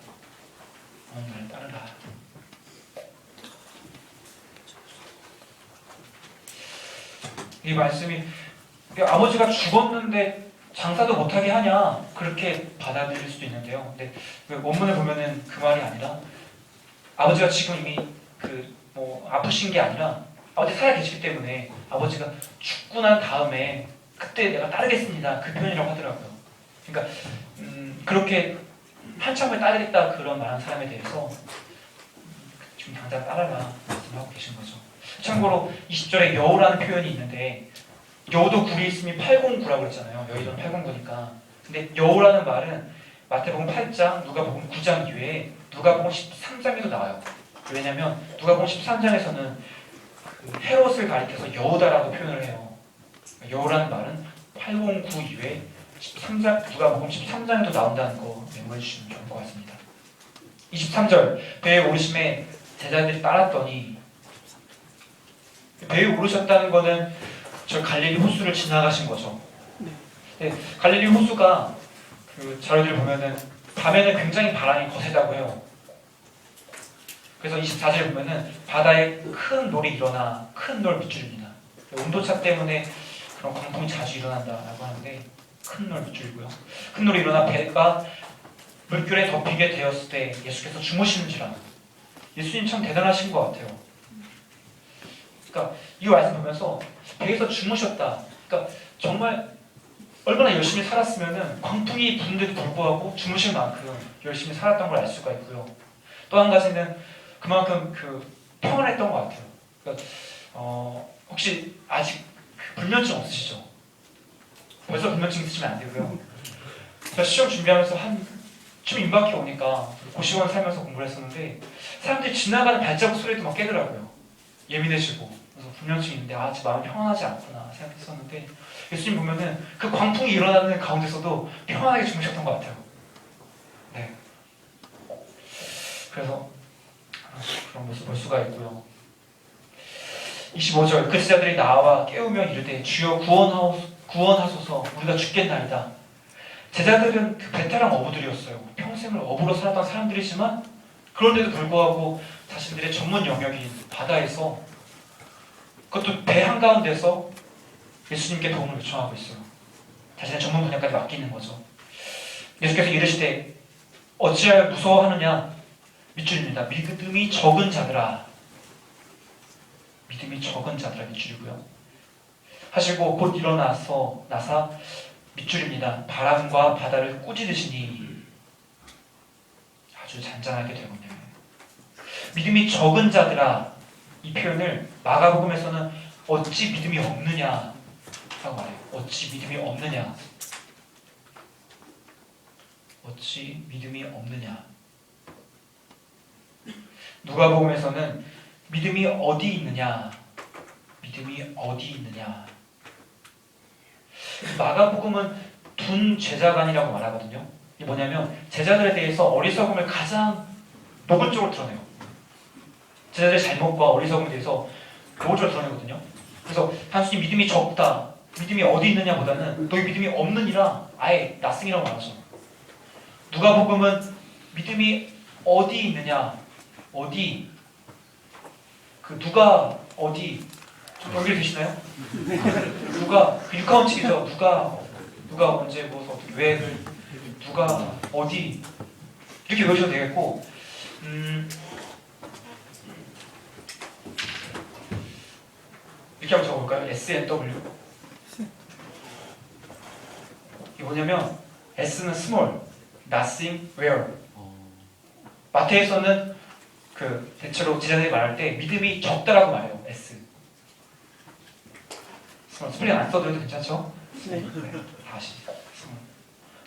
너는 나를 따르라. 이 말씀이 아버지가 죽었는데 장사도 못하게 하냐 그렇게 받아들일 수도 있는데요. 근데 원문을 보면은 그 말이 아니라 아버지가 지금 이미 아프신 게 아니라 아버지 살아 계시기 때문에 아버지가 죽고 난 다음에 그때 내가 따르겠습니다. 그 표현이라고 하더라고요. 그러니까 그렇게 한참을 따르겠다 그런 말한 사람에 대해서 지금 당장 따라라 말씀하고 계신 거죠. 참고로 20절에 여우라는 표현이 있는데 여우도 굴이 있으면 8공구라고 그랬잖아요. 여의도는 8공구니까. 근데 여우라는 말은 마태복음 8장, 누가복음 9장 이외에 누가복음 13장에도 나와요. 왜냐하면 누가복음 13장에서는 그 헤롯을 가리켜서 여우다라고 표현을 해요. 여우라는 말은 809 이외에 13장, 누가복음 13장에도 나온다는 거 메모해 주시면 좋을 것 같습니다. 23절 배에 오르심에 제자들이 따랐더니 배에 오르셨다는 거는 저 갈릴리 호수를 지나가신 거죠. 네, 갈릴리 호수가 그 자료들 보면은 밤에는 굉장히 바람이 거세다고 해요. 그래서 24절에 보면은 바다에 큰 놀이 일어나 큰 놀 밑줄입니다. 온도차 때문에 그런 광풍이 자주 일어난다라고 하는데 큰 놀 밑줄이고요. 큰 놀이 일어나 배가 물결에 덮이게 되었을 때 예수께서 주무시는지라. 예수님 참 대단하신 것 같아요. 그러니까 이 말씀 보면서 배에서 주무셨다. 그러니까 정말 얼마나 열심히 살았으면은 광풍이 부는데도 불구하고 주무실 만큼 열심히 살았던 걸 알 수가 있고요. 또 한 가지는 그만큼 평안했던 것 같아요. 그러니까 혹시 아직 불면증 없으시죠? 벌써 불면증 있으시면 안 되고요. 제가 시험 준비하면서 좀 임박해 오니까 고시원 살면서 공부를 했었는데 사람들이 지나가는 발자국 소리도 막 깨더라고요. 예민해지고. 그래서 불면증이 있는데 아직 마음이 평안하지 않구나 생각했었는데 예수님 보면은 그 광풍이 일어나는 가운데서도 평안하게 주무셨던 것 같아요. 네. 그래서 그런 모습 볼 수가 있고요. 25절 그 제자들이 나와 깨우며 이르되 주여 구원하소서 우리가 죽겠나이다. 제자들은 그 베테랑 어부들이었어요. 평생을 어부로 살았던 사람들이지만 그런데도 불구하고 자신들의 전문 영역인 바다에서 그것도 배 한가운데서 예수님께 도움을 요청하고 있어요. 자신의 전문 분야까지 맡기는 거죠. 예수께서 이르시되 어찌하여 무서워하느냐 밑줄입니다. 믿음이 적은 자들아. 믿음이 적은 자들아 밑줄이고요. 하시고 곧 나사 밑줄입니다. 바람과 바다를 꾸짖으시니 아주 잔잔하게 되군요. 믿음이 적은 자들아 이 표현을 마가복음에서는 어찌 믿음이 없느냐 라고 말해요. 어찌 믿음이 없느냐. 어찌 믿음이 없느냐. 누가복음에서는 믿음이 어디 있느냐. 믿음이 어디 있느냐. 마가복음은 둔 제자간이라고 말하거든요. 이게 뭐냐면 제자들에 대해서 어리석음을 가장 노골적으로 드러내요. 제자들의 잘못과 어리석음에 대해서 노골적으로 드러내거든요. 그래서 단순히 믿음이 적다, 믿음이 어디 있느냐보다는 너희 믿음이 없느니라 아예 나승이라고 말하죠. 누가복음은 믿음이 어디 있느냐, 어디, 그 누가 어디 좀 연결되시나요? 누가 그 육하원칙이죠. 누가 언제 무엇 어떻게 왜 누가 어디 이렇게 외우셔도 되겠고 이렇게 한번 적어볼까요? SNW. 이게 뭐냐면 S는 small, nothing, where. 마태에서는 그 대체로 제자들이 말할 때 믿음이 적다라고 말해요. S. small. 스펠링 안 써도 괜찮죠? 네. 다시.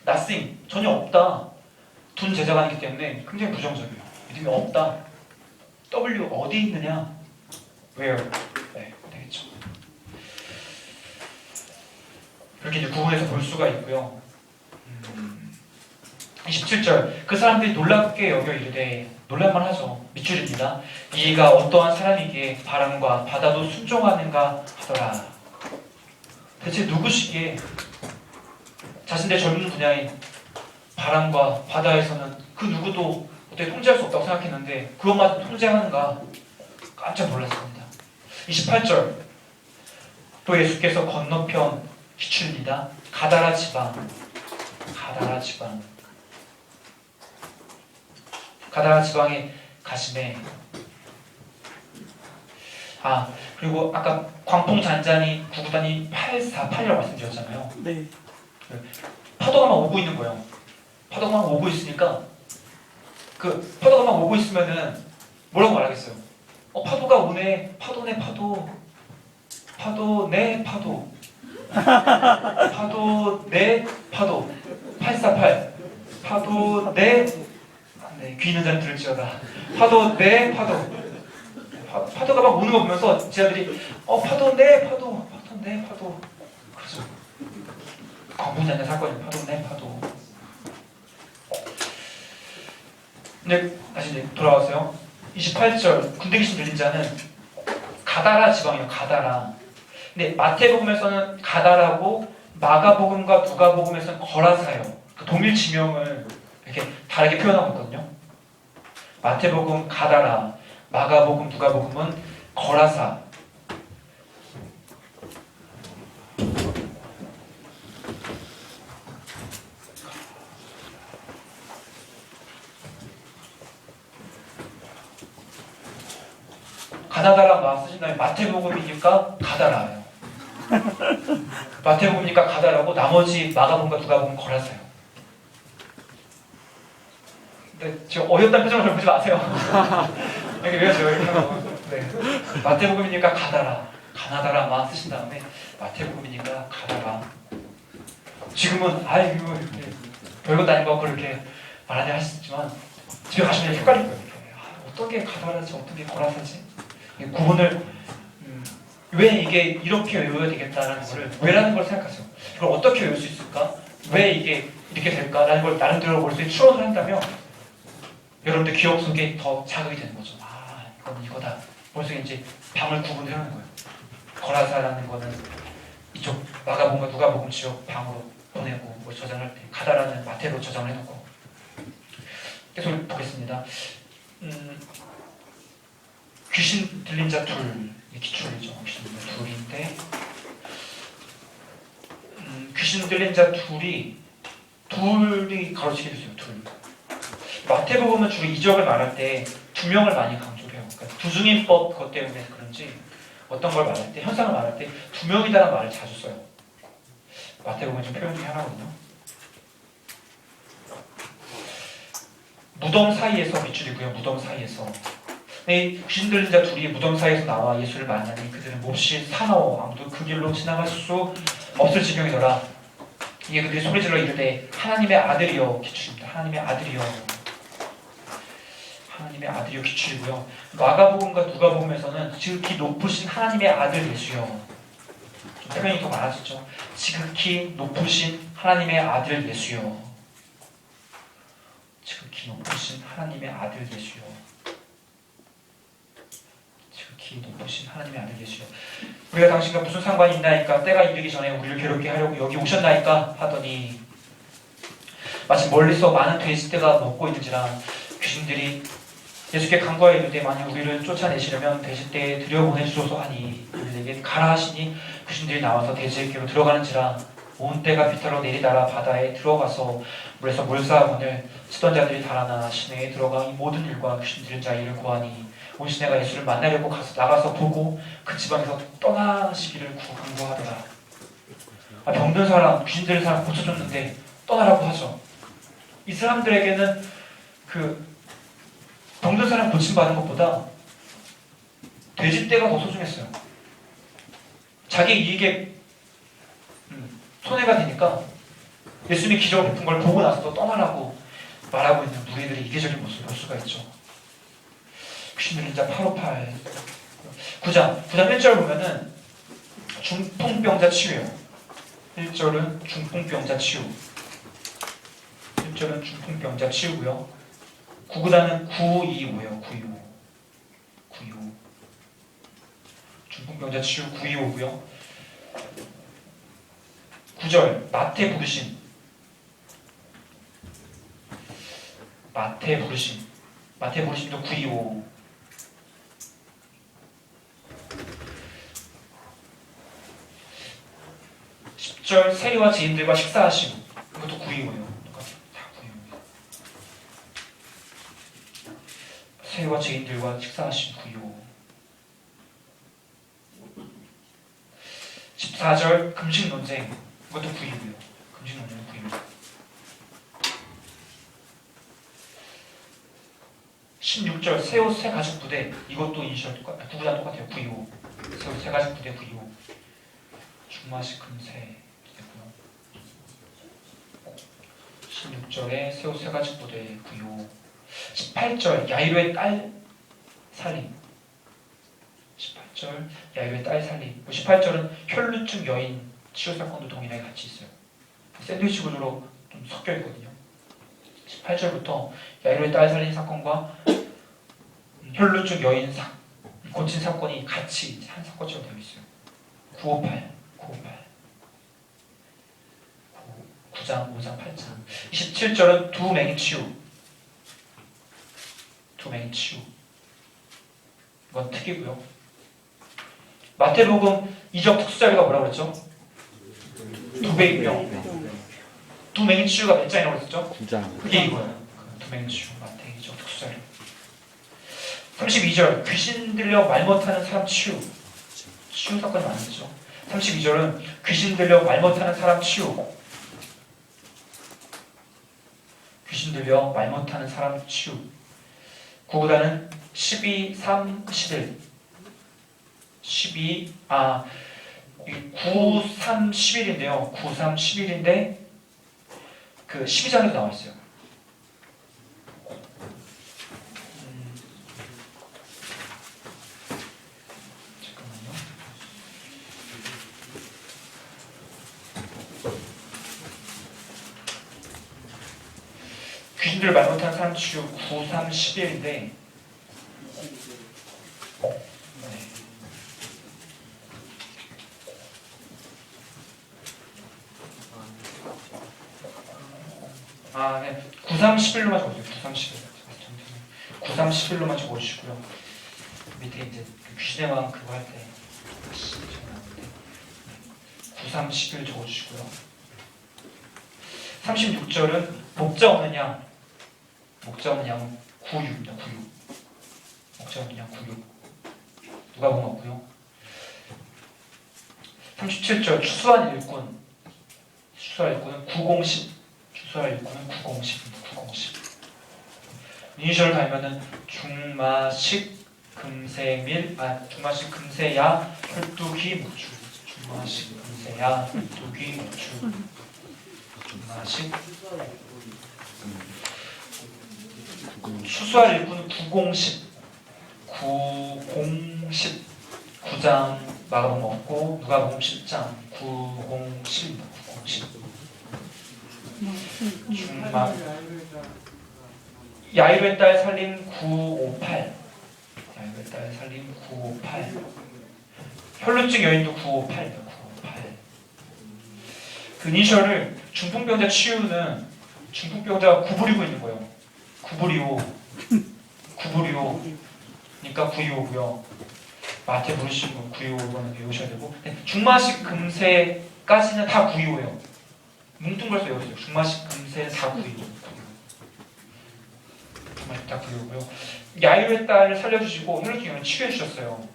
nothing 전혀 없다. 둔 제자가 아니기 때문에 굉장히 부정적이에요. 믿음이 없다. W 어디 있느냐? where. 네, 되겠죠. 그렇게 이제 구분해서 볼 수가 있고요. 27절 그 사람들이 놀랍게 여겨 이르되 놀랄만 하죠. 밑줄입니다. 이가 어떠한 사람이기에 바람과 바다도 순종하는가 하더라. 대체 누구시기에 자신의 젊은 분야인 바람과 바다에서는 그 누구도 어떻게 통제할 수 없다고 생각했는데 그것마저 통제하는가 깜짝 놀랐습니다. 28절 또 예수께서 건너편 기출입니다. 가다라 지방 가다라 지방에 가심에 그리고 아까 광풍잔잔이 구구단이 848이라고 말씀드렸잖아요. 네. 파도가 막 오고 있는 거예요. 파도가 막 오고 있으니까 그 파도가 막 오고 있으면은 뭐라고 말하겠어요? 파도가 오네. 파도네 파도. 파도네 파도. 파도네 파도. 848. 파도네 네, 귀 있는 자는 들을지어다. 파도네 파도. 파도가 막 오는 거 보면서 제자들이 파도네 파도. 파도네 파도. 그렇죠. 광풍잔잔 사건이 파도네 파도. 근데 다시 이제 돌아와서요. 28절 군대 귀신 들린 자는 가다라 지방이에요. 가다라. 근데 마태복음에서는 가다라고 마가복음과 누가복음에서는 거라사예요. 그 동일 지명을 이렇게 다르게 표현하고 있거든요. 마태복음 가다라, 마가복음 누가복음은 거라사. 가다라랑 마 쓰신 다음에 마태복음이니까 가다라예요. 마태복음이니까 가다라고 나머지 마가복음과 누가복음 거라사요. 근데 지금 어이없다는 표정을 보지 마세요. 여기 외워줘요. 이렇게 하고. 네. 마태복음이니까 가다라, 가나다라 마 쓰신 다음에 마태복음이니까 가다라. 지금은 아이고 별것도 아닌 거 그렇게 말하냐 하시지만 집에 가시면 헷갈릴 거예요. 어떤 게 가다라지 어떤 게 거라사지? 구분을 왜 이게 이렇게 외워야 되겠다라는 거를 왜라는 걸 생각하세요. 이걸 어떻게 외울 수 있을까? 왜 이게 이렇게 될까라는 걸 나름대로 머릿속에 추론을 한다면 여러분들 기억 속에 더 자극이 되는 거죠. 이건 이거다. 머릿속에 이제 방을 구분을 하는 거예요. 거라사라는 거는 이쪽 마가복음과 누가복음 지역 방으로 보내고 뭐 저장할 때 가다라는 마태로 저장을 해놓고 계속 보겠습니다. 귀신 들린 자 둘, 기출이죠. 귀신 들린 자 둘인데 귀신 들린 자 둘이 가로치게 됐어요. 둘. 마태복음은 주로 이적을 말할 때 두 명을 많이 강조해요. 그러니까 두중인법 그것 때문에 그런지 어떤 걸 말할 때 현상을 말할 때 두 명이다라는 말을 자주 써요. 마태복음은 좀 표현 중에 하나거든요. 무덤 사이에서 밑줄이고요. 무덤 사이에서. 귀신 들린 자 둘이 무덤 사이에서 나와 예수를 만나니 그들은 몹시 사나워 아무도 그 길로 지나갈 수 없을 지경이더라. 이게 그들이 소리질러 이르되 하나님의 아들이여 기출입니다. 하나님의 아들이여 기출이고요. 마가복음과 누가복음에서는 지극히 높으신 하나님의 아들 예수여. 좀 표현이 더 많아졌죠. 지극히 높으신 하나님의 아들 예수여. 지극히 높으신 하나님의 아들 예수여. 지극히 높으신 하나님의 아들 예수여, 우리가 당신과 무슨 상관이 있나이까? 때가 이르기 전에 우리를 괴롭게 하려고 여기 오셨나이까? 하더니 마치 멀리서 많은 돼지떼가 먹고 있는지라 귀신들이 예수께 간구하여 이르되 만일 우리를 쫓아내시려면 돼지떼에 들여보내주소서 하니 그들에게 가라 하시니 귀신들이 나와서 돼지에게로 들어가는지라 온 떼가 비탈로 내리달아 바다에 들어가서 물에서 몰사하거늘 치던 자들이 달아나 시내에 들어가 이 모든 일과 귀신 들린 자의 구하니 온 시내가 예수를 만나려고 나가서 보고 그 지방에서 떠나시기를 간구하더라. 병든 사람, 귀신 들린 사람 고쳐줬는데 떠나라고 하죠. 이 사람들에게는 그 병든 사람 고침받는 것보다 돼지떼가 더 소중했어요. 자기 이익에 손해가 되니까 예수님이 기적을 베푼 걸 보고 나서도 떠나라고 말하고 있는 무리들의 이기적인 모습을 볼 수가 있죠. 귀신 들린 자 858 9장 1절 보면은 중풍병자 치유예요. 1절은 중풍병자 치유, 1절은 중풍병자 치유고요. 9구단은 925예요. 925 중풍병자 치유 925고요. 9절 마태 부르심, 마태 부르심도 925. 10절 세리와 지인들과 식사하심, 이것도 925예요. 다 925. 세리와 지인들과 식사하심 925. 14절 금식 논쟁, 이것도 925예요. 금식 논쟁은 925. 16절 새옷 새 가죽 부대, 이것도 이니셜 똑같아요. 9구단 똑같아요. 925. 새옷 새 가죽 부대 925. 중마식 금세 되고요. 16절에 새옷 새 가죽 부대 925. 18절 야이로의 딸 살림. 18절 야이로의 딸 살림. 18절은 혈루증 여인 치유 사건도 동일하게 같이 있어요. 샌드위치 구조로 좀 섞여 있거든요. 18절부터 야이로의 딸 살인 사건과 혈루증 여인 고친 사건이 같이 한 사건처럼 되어 있어요. 958 9장 5장 8장 27절은 두 맹인 치유, 이건 특이고요. 마태복음 이적 특수자료가 뭐라고 그랬죠? 두 맹인병, 두 맹인 치유가 몇 장이라고 그랬죠? 9장. 그게 이거예요. 두 맹인 치유, 마태 이적 특수자료. 32절 귀신 들려 말 못하는 사람 치유 사건이 많았죠. 32절은 귀신 들려 말 못하는 사람 치유, 귀신 들려 말 못하는 사람 치유. 9구단은 12, 3, 11 9, 3, 11인데요 9, 3, 11인데 그 12장에도 나와 있어요. 잠깐만요. 귀신들 말 못하는 사람 치유 9, 3, 11인데 네. 9, 3, 11로만 적어주세요. 9, 3, 11. 9, 3, 11로만 적어주시고요. 밑에 이제 귀신의 왕 그거 할 때 9, 3, 11 적어주시고요. 36절은 목자 없는 양 96입니다. 96. 목자 없는 양 96. 누가 먹었고요. 37절 추수한 일꾼은 907. 추수할 일꾼은 907입니다. 907. 이니셜을 달면은 중마식 금세밀 중마식 금세야 혈두귀 무추. 중마식 금세야 혈두귀 무추. 중마식 추수할 일꾼은 907. 9장 마가복음 없고 누가복음 10장 907입니다. 907. 중마 야이로의 딸 살림 958 야곱의 딸 살림 958. 혈루증 여인도 958입니다. 958. 그 이니셜을 중풍병자 치유는 중풍병자가 구부리고 있는 거예요. 구부리오. 그러니까 925고요. 마태 부르시고 925번 외우셔야 되고 중마식 금세까지는 다 925예요. 뭉뚱그려서 외우세요. 중마식 금세 다 925. 중마식 다 925고요. 야유의 딸을 살려주시고 혈루증 여인 치유해 주셨어요.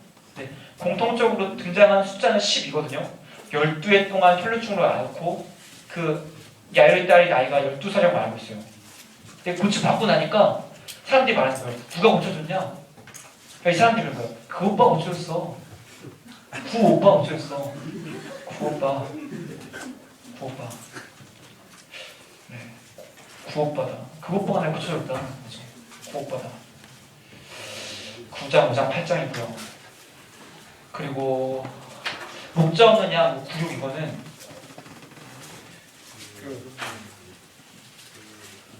공통적으로 등장한 숫자는 10이거든요. 12해 동안 혈루증으로 앓고 그 야유의 딸의 나이가 12살이라고 알고 있어요. 근데 고치 받고 나니까 사람들이 말하는 거예요. 누가 고쳐줬냐? 이 사람들이 그런 거예요. 그 오빠가 고쳐줬어. 구 오빠가 고쳐줬어. 구 오빠. 네. 구 오빠다. 그 오빠가 날 고쳐줬다. 그죠? 구 오빠다. 9장, 5장, 8장이고요. 그리고 목자 없는 양 96 이거는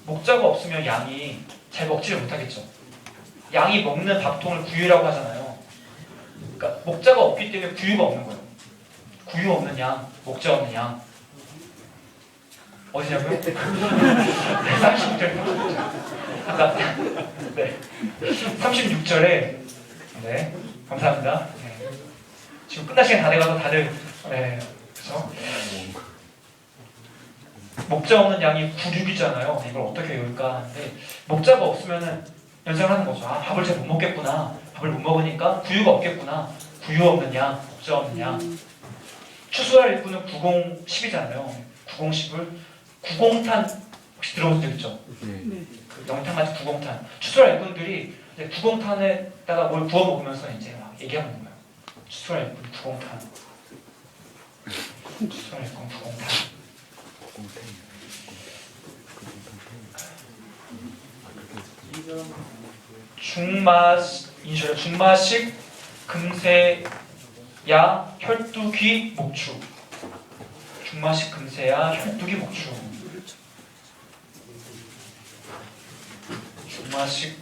목자가 없으면 양이 잘 먹지를 못하겠죠. 양이 먹는 밥통을 구유라고 하잖아요. 그러니까 목자가 없기 때문에 구유가 없는 거예요. 구유 없는 양, 목자 없는 양. 어디냐고요? 네, 36절에 아까 네, 36절에 네, 감사합니다. 네. 지금 끝날 시간 다 돼가서 다들 네, 그렇죠? 목자 없는 양이 96이잖아요. 이걸 어떻게 외울까 하는데 목자가 없으면은 연상을 하는 거죠. 아, 밥을 잘 못 먹겠구나. 밥을 못 먹으니까 구유가 없겠구나. 구유 없는 양, 목자 없는 양. 추수할 일꾼은 9010이잖아요. 9010을 90탄 혹시 들어본 적 있죠? 네. 그 영탄 같은 90탄. 추수할 일꾼들이 90탄에다가 뭘 구워 먹으면서 이제 막 얘기하고 있는 거예요. 추수할 일꾼 90탄. 추수할 일꾼 90탄. 중마식 금세야 혈두귀 목추. 중마식 금세야 혈두귀 목추. 중마식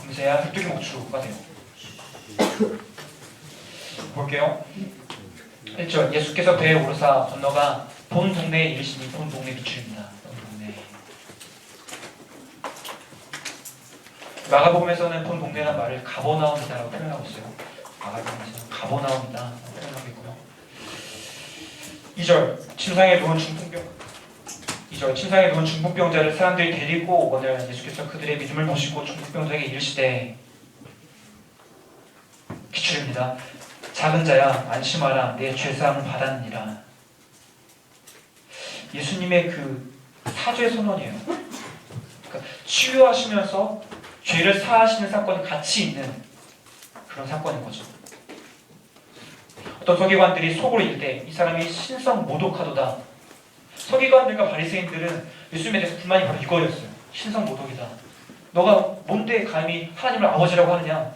금세야 혈두귀 목추가 돼요. 볼게요. 1절 예수께서 배에 오르사 건너가 본 동네에 이르시니 본 동네 비추입니다. 본 동네. 마가복음에서는 본 동네란 말을 가버나움이다라고 표현하고 있어요. 마가복음에서는 가버나움이다 표현하고 있고요. 2절 침상에 누운 중풍병자를 사람들이 데리고 오거늘 예수께서 그들의 믿음을 보시고 중풍병자에게 이르시되 기출입니다. 작은 자야 안심하라 내 죄사함을 받았느니라. 예수님의 그 사죄 선언이에요. 그러니까 치유하시면서 죄를 사하시는 사건이 같이 있는 그런 사건인 거죠. 어떤 서기관들이 속으로 이르되 이 사람이 신성 모독하도다. 서기관들과 바리새인들은 예수님에 대해서 불만이 바로 이거였어요. 신성 모독이다. 너가 뭔데 감히 하나님을 아버지라고 하느냐?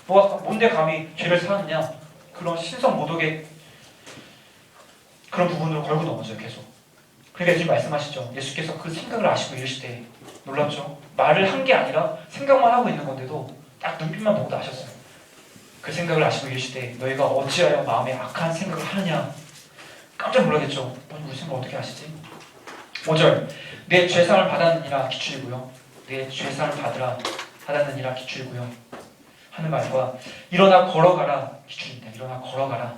너가 뭔데 감히 죄를 사느냐? 그런 신성 모독의 그런 부분으로 걸고 넘어져요. 계속. 그러니까 예수님 말씀하시죠. 예수께서 그 생각을 아시고 이르시되 놀랍죠? 말을 한 게 아니라 생각만 하고 있는 건데도 딱 눈빛만 보고도 아셨어요. 그 생각을 아시고 이르시되 너희가 어찌하여 마음에 악한 생각을 하느냐? 깜짝 놀라겠죠. 우리 생각 어떻게 아시지? 5절 내 죄사함을 받았느니라 기출이고요. 내 죄사함을 받았느니라 기출이고요. 하는 말과 일어나 걸어가라 기출입니다. 일어나 걸어가라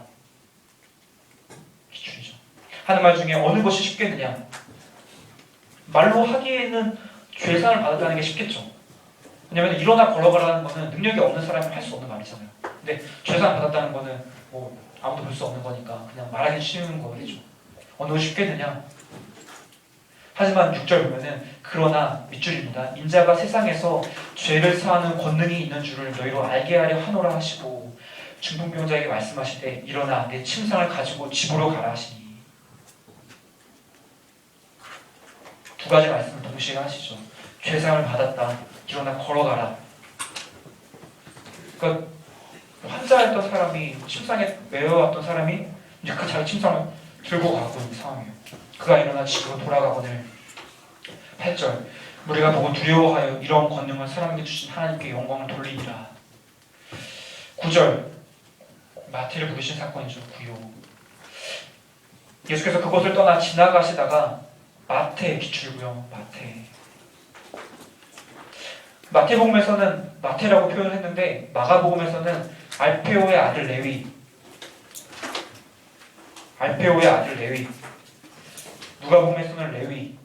기출이죠. 하는 말 중에 어느 것이 쉽겠느냐? 말로 하기에는 죄사함을 받았다는 게 쉽겠죠. 왜냐하면 일어나 걸어가라는 거는 능력이 없는 사람이 할 수 없는 말이잖아요. 근데 죄사함 받았다는 거는 뭐 아무도 볼 수 없는 거니까 그냥 말하기 쉬운 거겠죠. 어느 것이 쉽겠느냐? 하지만 6절 보면은 그러나 밑줄입니다. 인자가 세상에서 죄를 사하는 권능이 있는 줄을 너희로 알게 하려 하노라 하시고 중풍병자에게 말씀하시되 일어나 내 침상을 가지고 집으로 가라 하시니. 두 가지 말씀을 동시에 하시죠. 죄사함을 받았다. 일어나 걸어가라. 그러니까 환자였던 사람이 침상에 매여왔던 사람이 이제 그 자기 침상을 들고 가고 있는 상황이에요. 그가 일어나 집으로 돌아가거늘. 8절 우리가 보고 두려워하여 이런 권능을 사람에게 주신 하나님께 영광을 돌리리라. 9절 마태를 부르신 사건이죠. 구요. 예수께서 그곳을 떠나 지나가시다가 마태 기출구요. 마태복음에서는 마태라고 표현을 했는데 마가복음에서는 알페오의 아들 레위, 누가복음에서는 레위.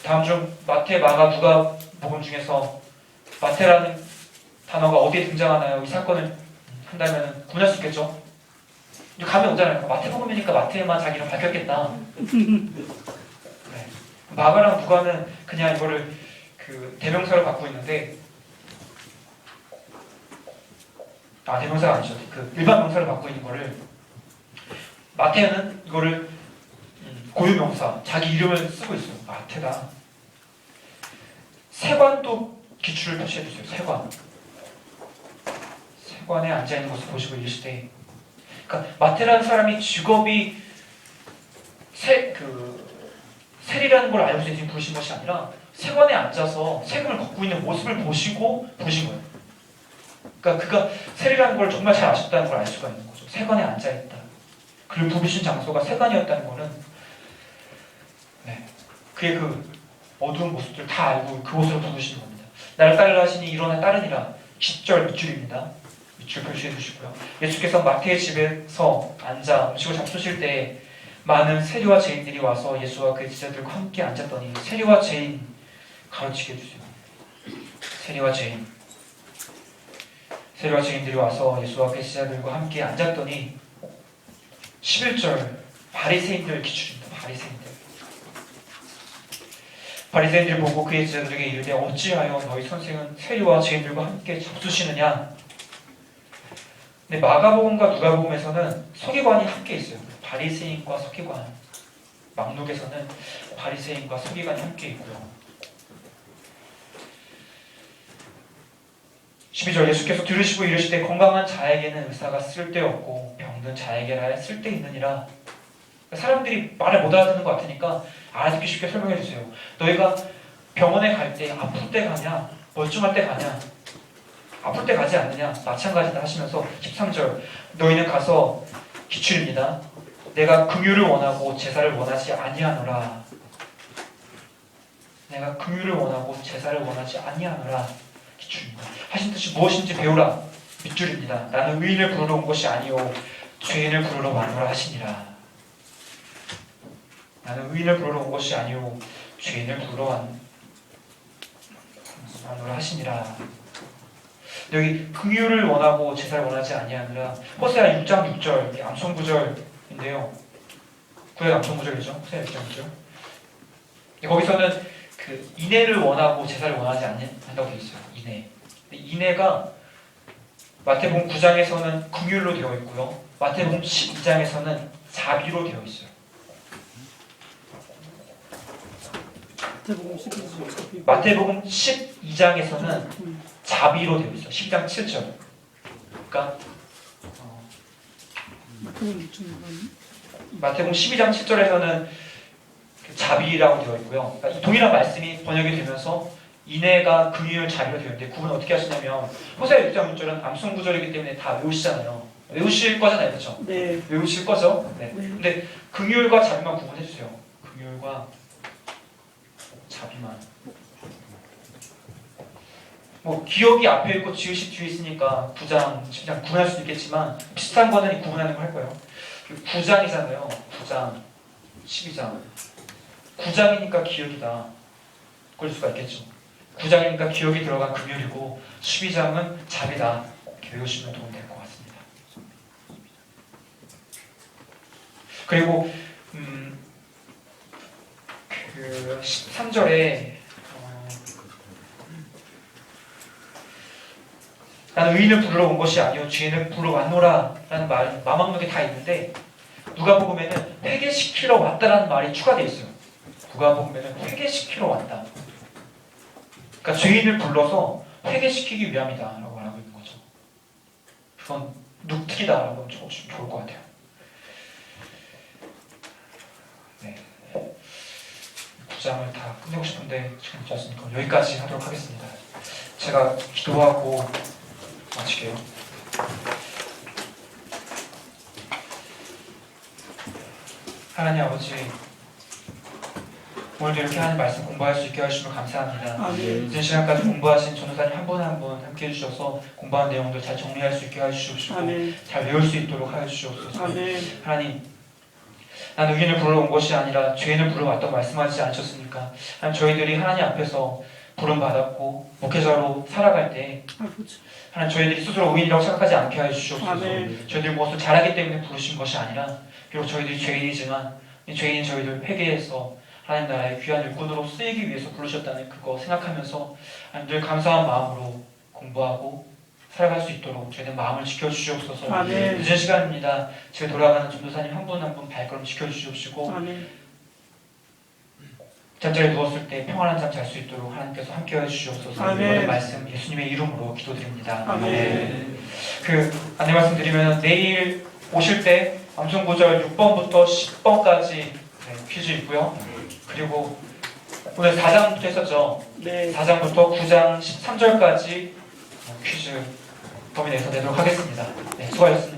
다음 중 마태, 마가, 누가복음 중에서 마태라는 단어가 어디에 등장하나요? 이 사건을 한다면 구분할 수 있겠죠? 감이 오잖아요. 마태복음이니까 마태만 자기를 밝혔겠다. 네. 마가랑 누가는 그냥 이거를 그 대명사를 갖고 있는데, 대명사가 아니죠. 그 일반 명사를 갖고 있는 거를, 마태는 이거를 고유명사, 자기 이름을 쓰고 있어요. 마태다. 세관도 기출을 표시해주세요. 세관에 앉아있는 것을 보시고 이르시되, 그러니까 마태라는 사람이 직업이 세리라는 걸 알고 지금 부르신 것이 아니라 세관에 앉아서 세금을 걷고 있는 모습을 보시고 부르신 거예요. 그러니까 그가 세리라는 걸 정말 잘 아셨다는 걸 알 수가 있는 거죠. 세관에 앉아있다. 그를 부르신 장소가 세관이었다는 거는 그의 그 어두운 모습들 다 알고 그곳으로 부르시는 겁니다. 나를 따르라 하시니 일어나 따르니라. 10절 밑줄입니다. 밑줄 표시해 주시고요. 예수께서 마태의 집에서 앉아 음식을 잡수실 때 많은 세리와 죄인들이 와서 예수와 그의 제자들과 함께 앉았더니, 세리와 죄인 가르치게 해주세요. 세리와 죄인들이 와서 예수와 그의 제자들과 함께 앉았더니 11절 바리새인들 기출입니다. 바리새인들이 보고 그의 제자들에게 이르되 어찌하여 너희 선생은 세리와 죄인들과 함께 잡수시느냐. 근데 마가복음과 누가복음에서는 서기관이 함께 있어요. 바리새인과 서기관. 막록에서는 바리새인과 서기관이 함께 있고요. 12절 예수께서 들으시고 이르시되 건강한 자에게는 의사가 쓸데없고 병든 자에게라 쓸데있느니라. 사람들이 말을 못 알아듣는 것 같으니까 알아듣기 쉽게 설명해 주세요. 너희가 병원에 갈 때 아플 때 가냐, 멀쩡할 때 가냐, 아플 때 가지 않느냐, 마찬가지다 하시면서 13절 너희는 가서 기출입니다. 내가 긍휼을 원하고 제사를 원하지 아니하노라. 기출입니다. 하신 뜻이 무엇인지 배우라. 밑줄입니다. 나는 의인을 부르러 온 것이 아니요 죄인을 부르러 왔노라 하시니라. 나는 의인을 부르러 온 것이 아니요 죄인을 부르러 왔노라 하시니라. 여기 긍휼을 원하고 제사를 원하지 아니하니라. 호세아 6장 6절 암송 구절인데요. 구약 암송 구절이죠. 호세아 6장 6절. 거기서는 그 인애를 원하고 제사를 원하지 않는다고 되어 있어요. 인애가 마태복음 9장에서는 긍휼로 되어 있고요. 마태복음 12장에서는 자비로 되어 있어요. 마태복음 12장에서는 자비로 되어 있어요. 10장 7절. 그러니까 마태복음 12장 7절에서는 자비라고 되어 있고요. 그러니까 이 동일한 말씀이 번역이 되면서 인애가 긍휼 자비로 되어 있는데 구분 어떻게 하시냐면 호세아 6장 6절은 암송 구절이기 때문에 다 외우시잖아요. 외우실 거잖아요. 그렇죠? 네. 외우실 거죠? 네. 근데 긍휼과 자비만 구분해 주세요. 긍휼과 자비만. 뭐 기억이 앞에 있고 지읒이 뒤에 있으니까 9장, 10장 구분할 수도 있겠지만 비슷한 거는 구분하는 거 할 거예요. 9장이잖아요. 9장, 12장. 9장이니까 기억이다. 그럴 수가 있겠죠. 9장이니까 기억이 들어간 긍휼이고 12장은 자비다. 이렇게 외우시면 도움이 될 것 같습니다. 그리고 그 13절에 나는 의인을 부르러 온 것이 아니요 죄인을 부르러 왔노라 라는 말이 마망록에 다 있는데 누가복음에는 회개시키러 왔다라는 말이 추가되어 있어요. 누가복음에는 회개시키러 왔다. 그러니까 죄인을 불러서 회개시키기 위함이다 라고 말하고 있는 거죠. 그건 눅특이다 라고 하면 조금 좋을 것 같아요. 네. 9장을 다 끝내고 싶은데 시간이 없었으니까 여기까지 하도록 하겠습니다. 제가 기도하고 마칠게요. 하나님 아버지, 오늘도 이렇게 하나님 말씀 공부할 수 있게 해주시면 감사합니다. 아멘. 이전 시간까지 공부하신 전도사님 한 분 한 분 함께 해주셔서 공부한 내용들 잘 정리할 수 있게 해주시옵시고 아멘. 잘 외울 수 있도록 하여 주시옵소서. 아멘. 하나님, 난 의인을 부르러 온 것이 아니라 죄인을 부르러 왔다고 말씀하시지 않으셨습니까? 하나님, 저희들이 하나님 앞에서 부름받았고 목회자로 살아갈 때 아버지. 하나님, 저희들이 스스로 의인이라고 생각하지 않게 하여 주시옵소서. 아멘. 저희들이 무엇을 잘하기 때문에 부르신 것이 아니라 비록 저희들이 죄인이지만 이 죄인인 저희들 회개해서 하나님 나라의 귀한 일꾼으로 쓰이기 위해서 부르셨다는 그거 생각하면서 하나님 늘 감사한 마음으로 공부하고 살아갈 수 있도록 저희들 마음을 지켜주시옵소서. 아멘. 늦은 시간입니다. 집에 돌아가는 전도사님 한 분 한 분 발걸음 지켜주시옵시고 아멘. 잠자리에 누웠을 때 평안한 잠 잘 수 있도록 하나님께서 함께해 주시옵소서. 아멘. 오늘 말씀 예수님의 이름으로 기도드립니다. 아멘. 그 안내 말씀드리면 내일 오실 때 암송구절 6번부터 10번까지 퀴즈 있고요. 그리고 오늘 4장부터 했었죠. 네. 4장부터 9장 13절까지 퀴즈 범위 내에서 내도록 하겠습니다. 네, 수고하셨습니다.